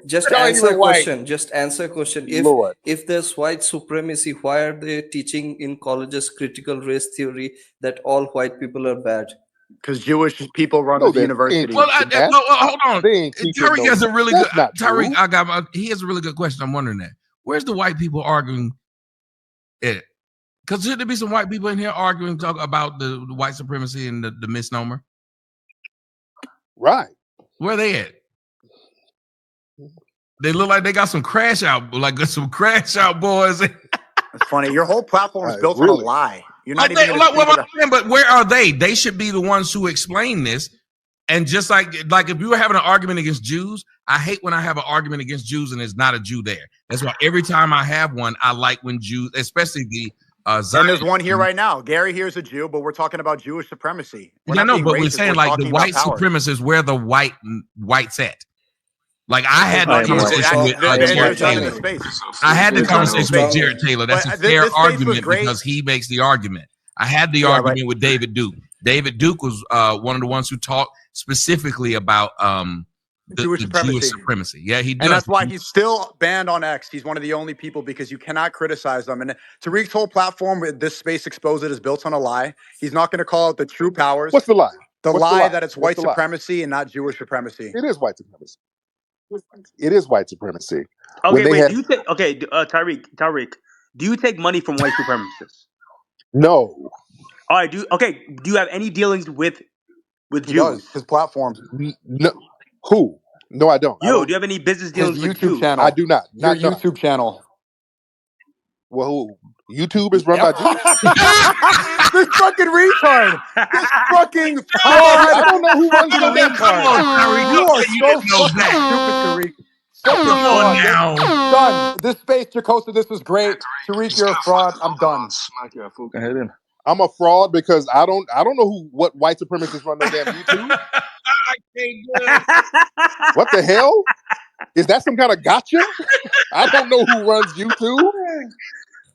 Speaker 10: Just answer a question. Just answer a question. If there's white supremacy, why are they teaching in colleges critical race theory that all white people are bad?
Speaker 7: Because Jewish people run the university.
Speaker 3: Well, hold on. Tariq has a really good. Tariq, he has a really good question. I'm wondering that. Where's the white people arguing it? Because should there be some white people in here arguing about the white supremacy and the misnomer?
Speaker 4: Right.
Speaker 3: Where are they at? They look like they got some crash out boys.
Speaker 7: It's funny. Your whole platform is built on a lie. You're not
Speaker 3: but where are they? They should be the ones who explain this. And just like if you were having an argument against Jews, I hate when I have an argument against Jews and there's not a Jew there. That's why every time I have one, I like when Jews, especially the
Speaker 7: and there's one here right now. Gary here's a Jew, but we're talking about Jewish supremacy.
Speaker 3: We're saying like the white supremacists, where the whites at. Like I had the conversation with Jared Taylor. I had the conversation with Jared Taylor. That's a fair argument because he makes the argument. I had the argument with David Duke. David Duke was one of the ones who talked specifically about Jewish supremacy. Yeah, he does.
Speaker 7: And that's why he's still banned on X. He's one of the only people because you cannot criticize them. And Tariq's whole platform, this space exposed it, is built on a lie. He's not going to call out the true powers.
Speaker 4: What's the lie?
Speaker 7: The
Speaker 4: What's
Speaker 7: lie that it's
Speaker 4: What's
Speaker 7: white supremacy and not Jewish supremacy.
Speaker 4: It is white supremacy. It is white supremacy.
Speaker 14: Okay, wait. Do you take Tariq? Do you take money from white supremacists?
Speaker 4: No.
Speaker 14: All right. Do you have any dealings with
Speaker 7: He
Speaker 14: Jews?
Speaker 7: does. His platform.
Speaker 4: No. Who? No, I don't.
Speaker 14: Do you have any business dealings
Speaker 7: His
Speaker 14: with
Speaker 7: YouTube
Speaker 14: Jews?
Speaker 7: channel.
Speaker 4: I do not.
Speaker 7: Your YouTube channel.
Speaker 4: Well, YouTube is run by Jews.
Speaker 7: This fucking retard. This fucking
Speaker 4: I don't know who runs your damn
Speaker 3: Come on, Tariq.
Speaker 7: You are
Speaker 3: You
Speaker 7: so
Speaker 3: didn't know
Speaker 7: fucking
Speaker 3: that.
Speaker 7: stupid, Tariq. Fucking
Speaker 3: Come on
Speaker 7: fraud.
Speaker 3: now.
Speaker 7: Done. This space, Jacosta, this was great. Tariq, you're a fraud. I'm done.
Speaker 9: Smack your fucking head in.
Speaker 4: I'm a fraud because I don't know what white supremacists run no damn YouTube.
Speaker 3: I can't do it.
Speaker 4: What the hell? Is that some kind of gotcha? I don't know who runs YouTube.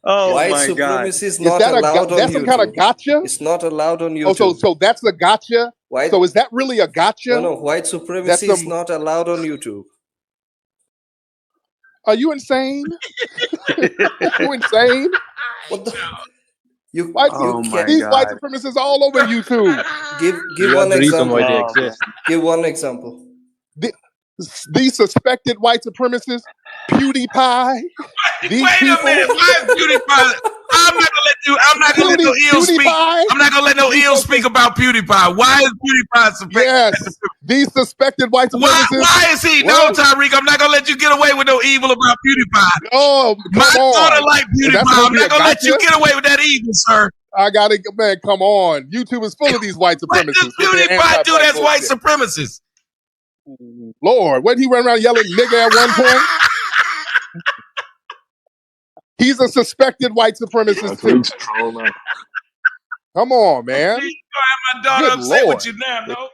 Speaker 14: Oh
Speaker 10: White
Speaker 14: my God!
Speaker 10: supremacy is not allowed on YouTube.
Speaker 4: That's some kind of gotcha?
Speaker 10: It's not allowed on YouTube.
Speaker 4: Oh, so that's a gotcha? So is that really a gotcha?
Speaker 10: No, white supremacy is not allowed on YouTube.
Speaker 4: Are you insane? You insane?
Speaker 10: What the? These
Speaker 4: white supremacists all over YouTube.
Speaker 10: Give one example. Give one example.
Speaker 4: These suspected white supremacists, PewDiePie. These
Speaker 3: Wait a minute, why is PewDiePie? I'm not gonna let no ill speak. I'm not gonna let no ill speak about PewDiePie. Why is PewDiePie suspected?
Speaker 4: Yes, these suspected white supremacists.
Speaker 3: Why is he? No, Tariq, I'm not gonna let you get away with no evil about PewDiePie.
Speaker 4: Oh,
Speaker 3: my daughter like PewDiePie. I'm not gonna let you get away with that evil, sir.
Speaker 4: Man, come on. YouTube is full of these white supremacists.
Speaker 3: What does PewDiePie do that's white supremacists?
Speaker 4: Lord, wasn't he running around yelling nigga at one point? He's a suspected white supremacist too. Come on, man.
Speaker 3: My daughter upset with you now, no?